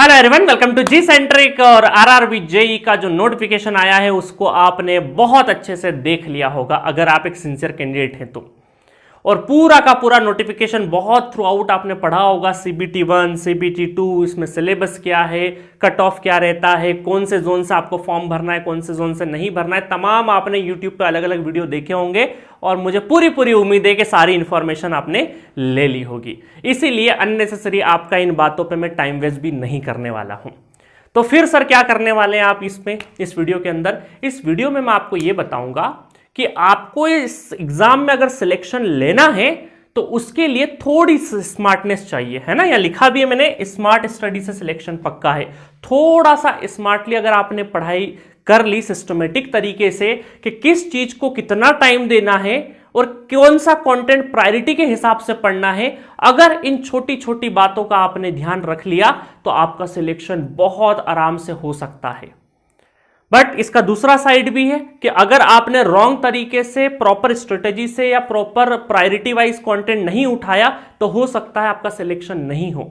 Hello everyone, welcome to G centric. और RRB JE का जो नोटिफिकेशन आया है उसको आपने बहुत अच्छे से देख लिया होगा अगर आप एक सिंसियर कैंडिडेट हैं तो। और पूरा का पूरा नोटिफिकेशन बहुत थ्रू आउट आपने पढ़ा होगा। सीबीटी 1, सीबीटी 2, इसमें सिलेबस क्या है, कट ऑफ क्या रहता है, कौन से जोन से आपको फॉर्म भरना है, कौन से जोन से नहीं भरना है, तमाम आपने यूट्यूब पे अलग अलग वीडियो देखे होंगे। और मुझे पूरी उम्मीद है कि सारी इंफॉर्मेशन आपने ले ली होगी। इसीलिए अननेसेसरी आपका इन बातों पर मैं टाइम वेस्ट भी नहीं करने वाला हूं। तो फिर सर क्या करने वाले हैं आप इसमें, इस वीडियो के अंदर? इस वीडियो में मैं आपको यह बताऊंगा कि आपको इस एग्जाम में अगर सिलेक्शन लेना है तो उसके लिए थोड़ी स्मार्टनेस चाहिए, है ना। या लिखा भी है मैंने, स्मार्ट स्टडी से सिलेक्शन पक्का है। थोड़ा सा स्मार्टली अगर आपने पढ़ाई कर ली सिस्टमेटिक तरीके से कि किस चीज को कितना टाइम देना है और कौन सा कंटेंट प्रायोरिटी के हिसाब से पढ़ना है, अगर इन छोटी छोटी बातों का आपने ध्यान रख लिया तो आपका सिलेक्शन बहुत आराम से हो सकता है। बट इसका दूसरा साइड भी है कि अगर आपने रॉन्ग तरीके से, प्रॉपर स्ट्रेटेजी से या प्रॉपर प्रायोरिटी वाइज कंटेंट नहीं उठाया तो हो सकता है आपका सिलेक्शन नहीं हो।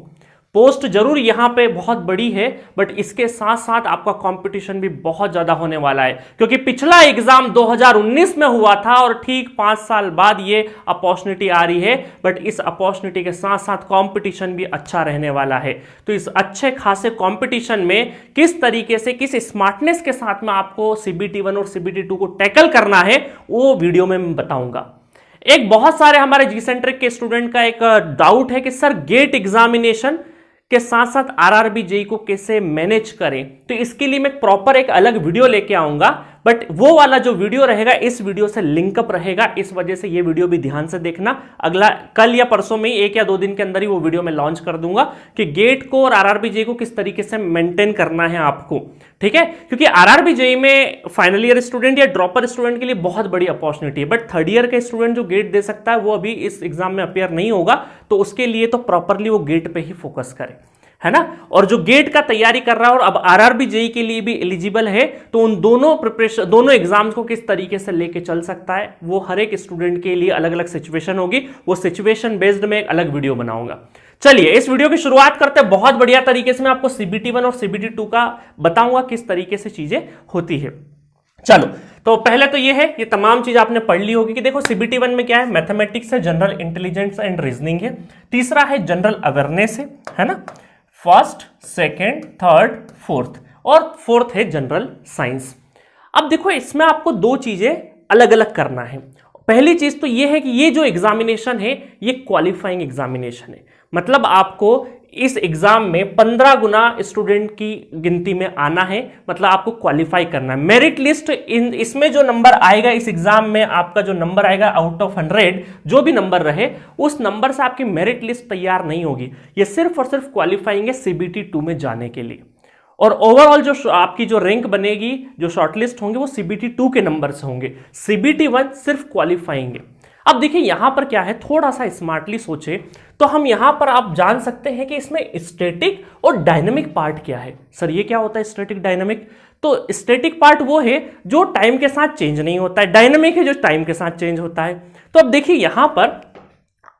पोस्ट जरूर यहां पे बहुत बड़ी है बट इसके साथ साथ आपका कंपटीशन भी बहुत ज्यादा होने वाला है, क्योंकि पिछला एग्जाम 2019 में हुआ था और ठीक 5 साल बाद ये अपॉर्चुनिटी आ रही है। बट इस अपॉर्चुनिटी के साथ साथ कंपटीशन भी अच्छा रहने वाला है। तो इस अच्छे खासे कंपटीशन में किस तरीके से, किस स्मार्टनेस के साथ में आपको सीबीटी 1 और सीबीटी 2 को टैकल करना है वो वीडियो में मैं बताऊंगा। एक बहुत सारे हमारे जी सेंट्रिक के स्टूडेंट का एक डाउट है कि सर गेट एग्जामिनेशन के साथ साथ आरआरबी जेई को कैसे मैनेज करें। तो इसके लिए मैं प्रॉपर एक अलग वीडियो लेके आऊंगा, बट वो वाला जो वीडियो रहेगा इस वीडियो से लिंकअप रहेगा। इस वजह से ये वीडियो भी ध्यान से देखना। अगला कल या परसों में, 1 या 2 दिन के अंदर ही वो वीडियो मैं लॉन्च कर दूंगा कि गेट को और आरआरबी जेई को किस तरीके से मेंटेन करना है आपको, ठीक है। क्योंकि आरआरबी जेई में फाइनल ईयर स्टूडेंट या ड्रॉपर स्टूडेंट के लिए बहुत बड़ी अपॉर्चुनिटी है, बट थर्ड ईयर का स्टूडेंट जो गेट दे सकता है वो अभी इस एग्जाम में अपेयर नहीं होगा, तो उसके लिए तो प्रॉपरली वो गेट पे ही फोकस करे, है ना। और जो गेट का तैयारी कर रहा है और अब आरआरबी जेई के लिए भी एलिजिबल है, तो उन दोनों प्रिपरेशन, दोनों एग्जाम्स को किस तरीके से लेके चल सकता है वो हर एक स्टूडेंट के लिए अलग अलग सिचुएशन होगी। वो सिचुएशन बेस्ड में एक अलग वीडियो बनाऊंगा। चलिए इस वीडियो की शुरुआत करते हैं। बहुत बढ़िया तरीके से मैं आपको सीबीटी 1 और सीबीटी 2 का बताऊंगा किस तरीके से चीजें होती है। चलो, तो पहले तो ये है, ये तमाम चीज आपने पढ़ ली होगी कि देखो सीबीटी 1 में क्या है, मैथमेटिक्स है, जनरल इंटेलिजेंस एंड रीजनिंग है। तीसरा है जनरल अवेयरनेस है ना, फर्स्ट, सेकेंड, थर्ड, फोर्थ, और फोर्थ है जनरल साइंस। अब देखो इसमें आपको 2 चीजें अलग अलग करना है। पहली चीज तो ये है कि ये जो एग्जामिनेशन है ये क्वालिफाइंग एग्जामिनेशन है। मतलब आपको इस एग्जाम में 15 गुना स्टूडेंट की गिनती में आना है, मतलब आपको क्वालिफाई करना है। मेरिट लिस्ट इसमें जो नंबर आएगा इस एग्जाम में, आपका जो नंबर आएगा आउट ऑफ 100, जो भी नंबर रहे उस नंबर से आपकी मेरिट लिस्ट तैयार नहीं होगी। ये सिर्फ और सिर्फ क्वालिफाइंग है सीबीटी 2 में जाने के लिए। और ओवरऑल जो आपकी जो रैंक बनेगी, जो शॉर्टलिस्ट होंगे वो सीबीटी 2 के नंबर से होंगे। सीबीटी 1 सिर्फ क्वालिफाइंग है। अब देखिए यहां पर क्या है, थोड़ा सा स्मार्टली सोचे तो हम यहां पर आप जान सकते हैं कि इसमें स्टैटिक और डायनेमिक पार्ट क्या है। सर ये क्या होता है स्टैटिक डायनेमिक? तो स्टैटिक पार्ट वो है जो टाइम के साथ चेंज नहीं होता है, डायनेमिक है जो टाइम के साथ चेंज होता है। तो अब देखिए यहां पर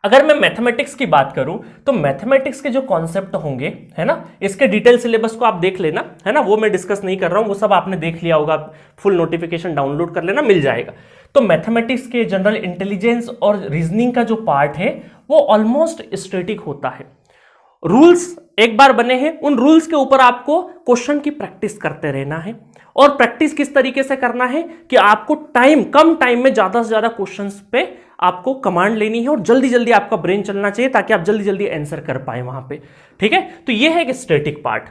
अगर मैं मैथमेटिक्स की बात करूं तो मैथमेटिक्स के जो कॉन्सेप्ट होंगे, है ना, इसके डिटेल सिलेबस को आप देख लेना, है ना, वो मैं डिस्कस नहीं कर रहा हूं, वो सब आपने देख लिया होगा। फुल नोटिफिकेशन डाउनलोड कर लेना, मिल जाएगा। तो मैथमेटिक्स के जनरल इंटेलिजेंस और रीजनिंग का जो पार्ट है वो ऑलमोस्ट स्टैटिक होता है। रूल्स एक बार बने हैं, उन रूल्स के ऊपर आपको क्वेश्चन की प्रैक्टिस करते रहना है। और प्रैक्टिस किस तरीके से करना है कि आपको कम टाइम में ज्यादा से ज्यादा क्वेश्चंस पे आपको कमांड लेनी है और जल्दी जल्दी आपका ब्रेन चलना चाहिए ताकि आप जल्दी जल्दी आंसर कर पाए वहां पे, ठीक है। तो ये है कि स्टैटिक पार्ट।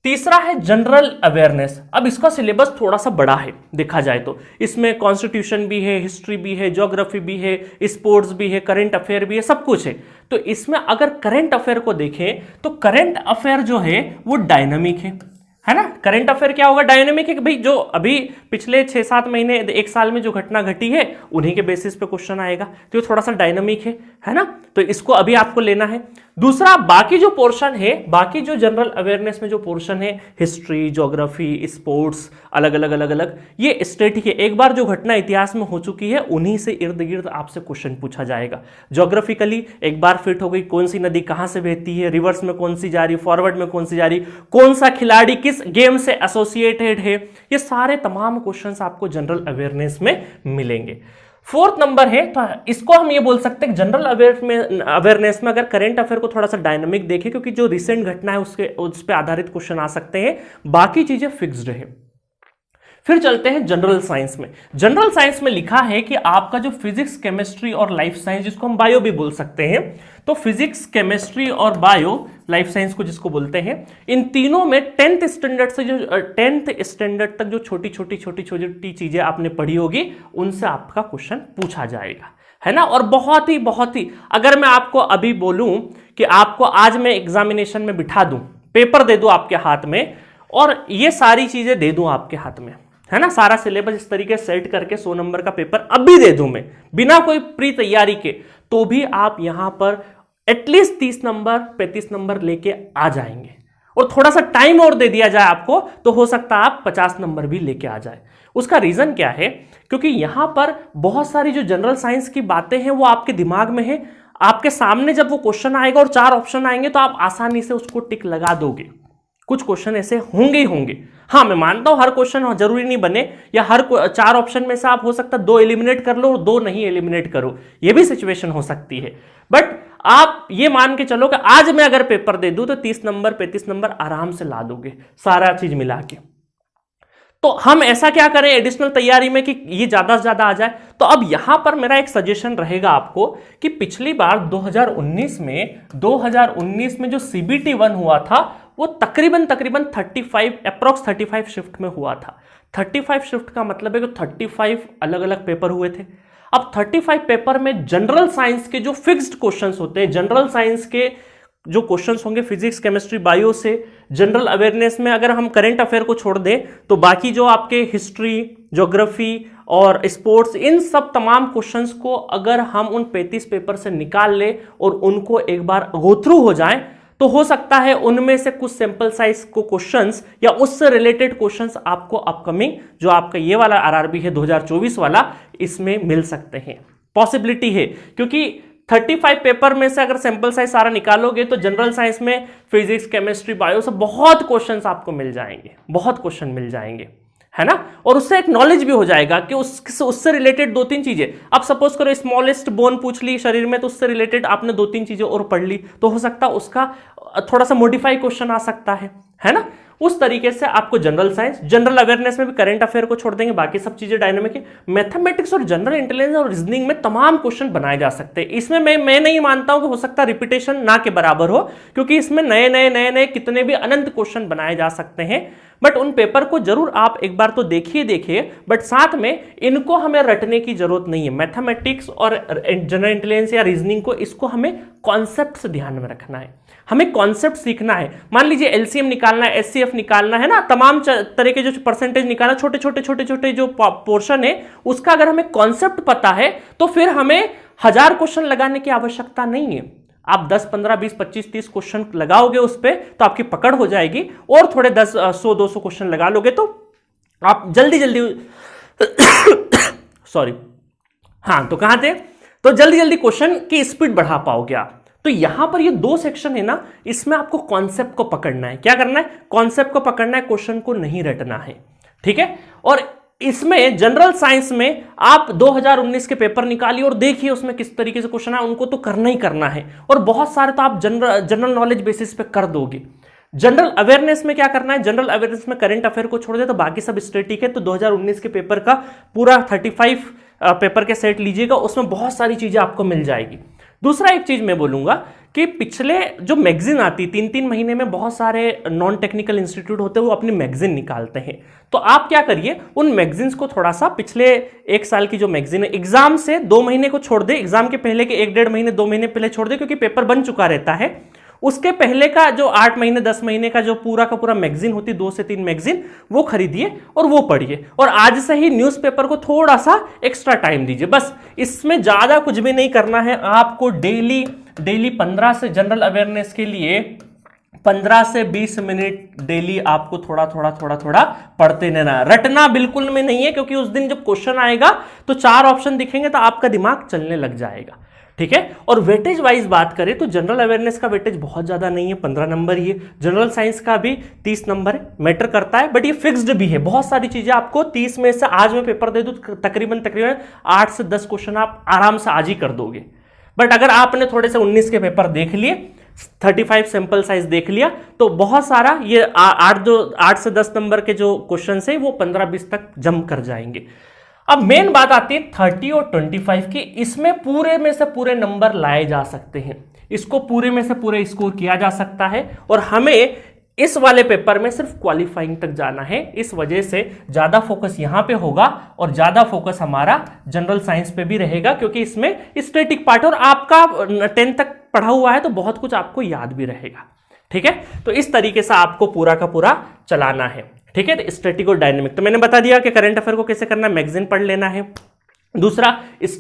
तीसरा है जनरल अवेयरनेस। अब इसका सिलेबस थोड़ा सा बड़ा है देखा जाए तो, इसमें कॉन्स्टिट्यूशन भी है, हिस्ट्री भी है, ज्योग्राफी भी है, स्पोर्ट्स भी है, करंट अफेयर भी है, सब कुछ है। तो इसमें अगर करंट अफेयर को देखें तो करंट अफेयर जो है वो डायनामिक है। है ना। करंट अफेयर क्या होगा, डायनेमिक है कि भाई जो अभी पिछले 6-7 महीने 1 साल में जो घटना घटी है उन्हीं के बेसिस पे क्वेश्चन आएगा, तो ये थोड़ा सा डायनेमिक है ना, तो इसको अभी आपको लेना है। दूसरा, बाकी जो पोर्शन है, बाकी जो जनरल अवेयरनेस में जो पोर्शन है, हिस्ट्री, ज्योग्राफी, स्पोर्ट्स, अलग अलग ये स्टैटिक है। एक बार जो घटना इतिहास में हो चुकी है उन्हीं से इर्द गिर्द आपसे क्वेश्चन पूछा जाएगा। ज्योग्राफिकली एक बार फिट हो गई, कौन सी नदी कहां से बहती है, रिवर्स में कौन सी जा रही, फॉरवर्ड में कौन सी जा रही, कौन सा खिलाड़ी किस गेम से एसोसिएटेड है, ये सारे तमाम क्वेश्चंस आपको जनरल अवेयरनेस में मिलेंगे। फोर्थ नंबर है, तो इसको हम ये बोल सकते हैं जनरल अवेयरनेस में अगर करंट अफेयर को थोड़ा सा डायनामिक देखें, क्योंकि जो रिसेंट घटना है उस पर आधारित क्वेश्चन आ सकते हैं, बाकी चीजें फिक्स्ड है। फिर चलते हैं जनरल साइंस में। जनरल साइंस में लिखा है कि आपका जो फिजिक्स, केमिस्ट्री और लाइफ साइंस, जिसको हम बायो भी बोल सकते हैं, तो फिजिक्स, केमिस्ट्री और बायो, लाइफ साइंस को जिसको बोलते हैं, इन तीनों में 10th स्टैंडर्ड से जो 10th स्टैंडर्ड तक जो छोटी छोटी चीजें आपने पढ़ी होगी उनसे आपका क्वेश्चन पूछा जाएगा, है ना। और बहुत ही अगर मैं आपको अभी बोलूं कि आपको आज मैं एग्जामिनेशन में बिठा दूं, पेपर दे दूं आपके हाथ में और ये सारी चीजें दे दूं आपके हाथ में, है ना, सारा सिलेबस इस तरीके से सेट करके 100 नंबर का पेपर अभी दे दूं मैं बिना कोई प्री तैयारी के, तो भी आप यहां पर एटलीस्ट 30 नंबर 35 नंबर लेके आ जाएंगे। और थोड़ा सा टाइम और दे दिया जाए आपको तो हो सकता है आप 50 नंबर भी लेके आ जाए। उसका रीजन क्या है, क्योंकि यहां पर बहुत सारी जो जनरल साइंस की बातें हैं वो आपके दिमाग में है, आपके सामने जब वो क्वेश्चन आएगा और 4 ऑप्शन आएंगे तो आप आसानी से उसको टिक लगा दोगे। कुछ क्वेश्चन ऐसे होंगे ही होंगे। हाँ, मैं मानता हूं हर क्वेश्चन जरूरी नहीं बने, या हर 4 ऑप्शन में से आप हो सकता है 2 एलिमिनेट कर लो और 2 नहीं एलिमिनेट करो, ये भी सिचुएशन हो सकती है। बट आप ये मान के चलो कि आज मैं अगर पेपर दे दूं तो 30 नंबर 35 नंबर आराम से ला दोगे सारा चीज मिला के। तो हम ऐसा क्या करें एडिशनल तैयारी में कि ये ज्यादा से ज्यादा आ जाए। तो अब यहां पर मेरा एक सजेशन रहेगा आपको कि पिछली बार 2019 में जो CBT 1 हुआ था वो तकरीबन 35 शिफ्ट में हुआ था। 35 शिफ्ट का मतलब है कि 35 अलग अलग पेपर हुए थे। अब 35 पेपर में जनरल साइंस के जो फिक्स्ड क्वेश्चंस होते हैं, जनरल साइंस के जो क्वेश्चंस होंगे फिजिक्स, केमिस्ट्री, बायो से, जनरल अवेयरनेस में अगर हम करंट अफेयर को छोड़ दें तो बाकी जो आपके हिस्ट्री, ज्योग्राफी और स्पोर्ट्स, इन सब तमाम क्वेश्चंस को अगर हम उन 35 पेपर से निकाल ले और उनको एक बार गो थ्रू हो जाएं तो हो सकता है उनमें से कुछ सैंपल साइज को क्वेश्चंस या उससे रिलेटेड क्वेश्चंस आपको अपकमिंग जो आपका ये वाला आरआरबी है 2024 वाला, इसमें मिल सकते हैं। पॉसिबिलिटी है, क्योंकि 35 पेपर में से अगर सैंपल साइज सारा निकालोगे तो जनरल साइंस में फिजिक्स, केमिस्ट्री, बायो से बहुत क्वेश्चंस आपको मिल जाएंगे, बहुत क्वेश्चन मिल जाएंगे, है ना। और उससे एक नॉलेज भी हो जाएगा कि उससे रिलेटेड 2-3 चीजें, आप सपोज करो स्मॉलेस्ट बोन पूछ ली शरीर में तो उससे रिलेटेड आपने 2-3 चीजें और पढ़ ली तो हो सकता है उसका थोड़ा सा मॉडिफाई क्वेश्चन आ सकता है ना। उस तरीके से आपको जनरल साइंस, जनरल अवेयरनेस में भी करंट अफेयर को छोड़ देंगे, बाकी सब चीजें डायनामिक है। मैथमेटिक्स और जनरल इंटेलिजेंस और रीजनिंग में तमाम क्वेश्चन बनाए जा सकते हैं। इसमें मैं नहीं मानता हूं कि हो सकता है रिपीटेशन ना के बराबर हो, क्योंकि इसमें नए कितने भी अनंत क्वेश्चन बनाए जा सकते हैं। बट उन पेपर को जरूर आप एक बार तो देखिए, बट साथ में इनको हमें रटने की जरूरत नहीं है। मैथमेटिक्स और जनरल इंटेलिजेंस या रीजनिंग को, इसको हमें कॉन्सेप्ट से ध्यान में रखना है, हमें कॉन्सेप्ट सीखना है। मान लीजिए एलसीएम निकालना है, एचसीएफ निकालना है ना, तमाम तरह के जो परसेंटेज निकालना, छोटे जो पोर्शन है उसका अगर हमें कॉन्सेप्ट पता है तो फिर हमें 1000 क्वेश्चन लगाने की आवश्यकता नहीं है। आप 10, 15, 20, 25, 30 क्वेश्चन लगाओगे उस पर तो आपकी पकड़ हो जाएगी, और थोड़े 10, 100, 200 क्वेश्चन लगा लोगे तो आप जल्दी सॉरी, हाँ, तो कहां थे, तो जल्दी क्वेश्चन की स्पीड बढ़ा पाओगे आप। तो यहां पर ये 2 सेक्शन है ना, इसमें आपको कॉन्सेप्ट को पकड़ना है। क्या करना है, कॉन्सेप्ट को पकड़ना है, क्वेश्चन को नहीं रटना है, ठीक है। और इसमें जनरल साइंस में आप 2019 के पेपर निकालिए और देखिए उसमें किस तरीके से क्वेश्चन है, उनको तो करना ही करना है, और बहुत सारे तो आप जनरल नॉलेज बेसिस पे कर दोगे। जनरल अवेयरनेस में क्या करना है, जनरल अवेयरनेस में करंट अफेयर को छोड़ दे तो बाकी सब स्टैटिक है। तो 2019 के पेपर का पूरा 35 पेपर के सेट लीजिएगा, उसमें बहुत सारी चीजें आपको मिल जाएगी। दूसरा एक चीज मैं बोलूंगा कि पिछले जो मैगजीन आती 3-3 महीने में, बहुत सारे नॉन टेक्निकल इंस्टीट्यूट होते हैं वो अपनी मैगजीन निकालते हैं। तो आप क्या करिए, उन मैगजीन्स को थोड़ा सा, पिछले 1 साल की जो मैगजीन है, एग्जाम से 2 महीने को छोड़ दे, एग्जाम के पहले के 1-1.5 महीने 2 महीने पहले छोड़ दे, क्योंकि पेपर बन चुका रहता है, उसके पहले का जो 8 महीने 10 महीने का जो पूरा का पूरा मैगजीन होती, 2 से 3 मैगजीन, वो खरीदिए और वो पढ़िए। और आज से ही न्यूज़पेपर को थोड़ा सा एक्स्ट्रा टाइम दीजिए, बस इसमें ज्यादा कुछ भी नहीं करना है आपको। डेली 15 से जनरल अवेयरनेस के लिए 15 से 20 मिनट डेली आपको थोड़ा थोड़ा पढ़ते रहना। रटना बिल्कुल में नहीं है, क्योंकि उस दिन जब क्वेश्चन आएगा तो 4 ऑप्शन दिखेंगे तो आपका दिमाग चलने लग जाएगा, ठीक है। और वेटेज वाइज बात करें तो जनरल अवेयरनेस का वेटेज बहुत ज्यादा नहीं है, 15 नंबर ही है। जनरल साइंस का भी 30 नंबर है, मैटर करता है, बट ये फिक्स्ड भी है। बहुत सारी चीजें आपको 30 में से, आज मैं पेपर दे दूं तकरीबन 8 से 10 क्वेश्चन आप आराम से आज ही कर दोगे। बट अगर आपने थोड़े से 19 के पेपर देख लिए, 35 सैंपल साइज देख लिया, तो बहुत सारा ये 8 से 10 नंबर के जो क्वेश्चन है वो 15-20 तक जम कर जाएंगे। अब मेन बात आती है 30 और 25 की। इसमें पूरे में से पूरे नंबर लाए जा सकते हैं, इसको पूरे में से पूरे स्कोर किया जा सकता है, और हमें इस वाले पेपर में सिर्फ क्वालिफाइंग तक जाना है। इस वजह से ज्यादा फोकस यहां पे होगा और ज्यादा फोकस हमारा जनरल साइंस पे भी रहेगा, क्योंकि इसमें स्टैटिक पार्ट, और आपका 10 तक पढ़ा हुआ है तो बहुत कुछ आपको याद भी रहेगा, ठीक है। तो इस तरीके से आपको पूरा का पूरा चलाना है, ठीक है। स्टैटिक और डायनेमिक तो मैंने बता दिया कि करंट अफेयर को कैसे करना है, मैगजीन पढ़ लेना है। दूसरा,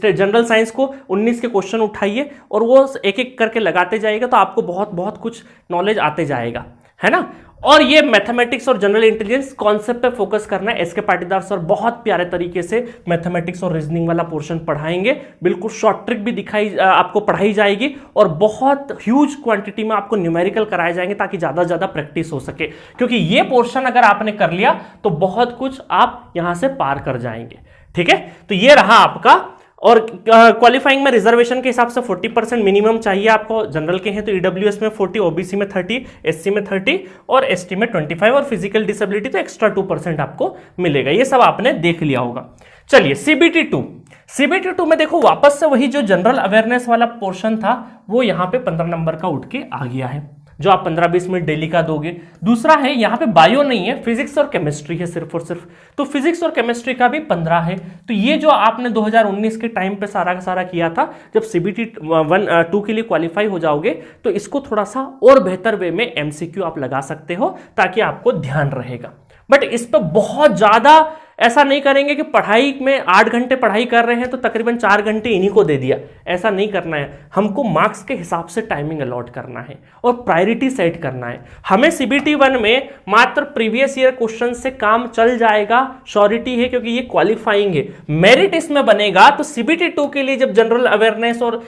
जनरल साइंस को 19 के क्वेश्चन उठाइए और वो एक एक करके लगाते जाइएगा, तो आपको बहुत कुछ नॉलेज आते जाएगा, है ना। और ये मैथमेटिक्स और जनरल इंटेलिजेंस कॉन्सेप्ट पे फोकस करना है। एसके पाटीदार सर बहुत प्यारे तरीके से मैथमेटिक्स और रीजनिंग वाला पोर्शन पढ़ाएंगे, बिल्कुल शॉर्ट ट्रिक भी आपको पढ़ाई जाएगी, और बहुत ह्यूज क्वांटिटी में आपको न्यूमेरिकल कराए जाएंगे ताकि ज्यादा से ज्यादा प्रैक्टिस हो सके, क्योंकि ये पोर्शन अगर आपने कर लिया तो बहुत कुछ आप यहां से पार कर जाएंगे, ठीक है। तो ये रहा आपका। और क्वालिफाइंग में रिजर्वेशन के हिसाब से 40% मिनिमम चाहिए आपको। जनरल के हैं तो ईडब्ल्यूएस में 40, ओबीसी में 30, एससी में 30 और एसटी में 25, और फिजिकल डिसेबिलिटी तो एक्स्ट्रा 2% आपको मिलेगा। ये सब आपने देख लिया होगा। चलिए सीबीटी 2 में देखो वापस से वही जो जनरल अवेयरनेस वाला पोर्शन था वो यहां पे 15 नंबर का उठ के आ गया है, जो आप 15-20 मिनट डेली का दोगे। दूसरा है यहाँ पे बायो नहीं है, फिजिक्स और केमिस्ट्री है सिर्फ और सिर्फ, तो फिजिक्स और केमिस्ट्री का भी 15 है। तो ये जो आपने 2019 के टाइम पे सारा का सारा किया था, जब सीबीटी 2 के लिए क्वालिफाई हो जाओगे तो इसको थोड़ा सा और बेहतर वे में एमसीक्यू आप लगा सकते हो, ताकि आपको ध्यान रहेगा। बट इस पर बहुत ज्यादा ऐसा नहीं करेंगे कि पढ़ाई में 8 घंटे पढ़ाई कर रहे हैं तो तकरीबन 4 घंटे इन्हीं को दे दिया, ऐसा नहीं करना है। हमको मार्क्स के हिसाब से टाइमिंग अलॉट करना है और प्रायोरिटी सेट करना है। हमें सीबीटी 1 में मात्र प्रीवियस ईयर क्वेश्चन से काम चल जाएगा, श्योरिटी है, क्योंकि ये क्वालिफाइंग है। मेरिट इसमें बनेगा तो सीबीटी 2 के लिए जब जनरल अवेयरनेस और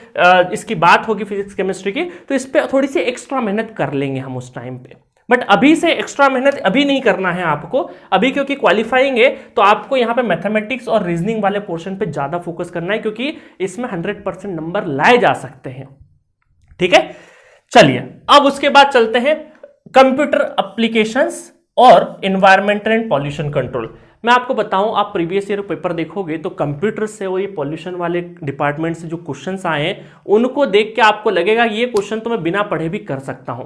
इसकी बात होगी फिजिक्स केमिस्ट्री की, तो इस पर थोड़ी सी एक्स्ट्रा मेहनत कर लेंगे हम उस टाइम पे। बट अभी से एक्स्ट्रा मेहनत अभी नहीं करना है आपको, अभी क्योंकि क्वालिफाइंग है तो आपको यहाँ पे मैथमेटिक्स और रीजनिंग वाले पोर्शन पे ज्यादा फोकस करना है, क्योंकि इसमें 100% नंबर लाए जा सकते हैं, ठीक है। चलिए अब उसके बाद चलते हैं कंप्यूटर एप्लीकेशंस और एनवायरमेंटल एंड पॉल्यूशन कंट्रोल। मैं आपको बताऊं, आप प्रीवियस ईयर पेपर देखोगे तो कंप्यूटर से और ये पॉल्यूशन वाले डिपार्टमेंट से जो क्वेश्चंस आए हैं उनको देख के आपको लगेगा ये क्वेश्चन तो मैं बिना पढ़े भी कर सकता हूं।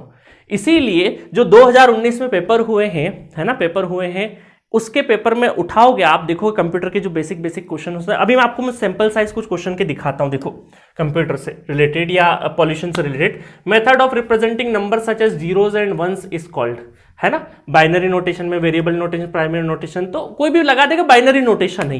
इसीलिए जो 2019 में पेपर हुए हैं, है ना, पेपर हुए हैं, उसके पेपर में उठाओगे आप, देखो कंप्यूटर के जो बेसिक क्वेश्चन होते हैं। अभी मैं आपको सैंपल साइज कुछ क्वेश्चन के दिखाता हूं। देखो कंप्यूटर से रिलेटेड या पॉल्यूशन से related, method of representing number such as zeros and ones is called, है ना। बाइनरी नोटेशन में, वेरिएबल नोटेशन, प्राइमरी नोटेशन, तो कोई भी लगा देगा, बाइनरी नोटेशन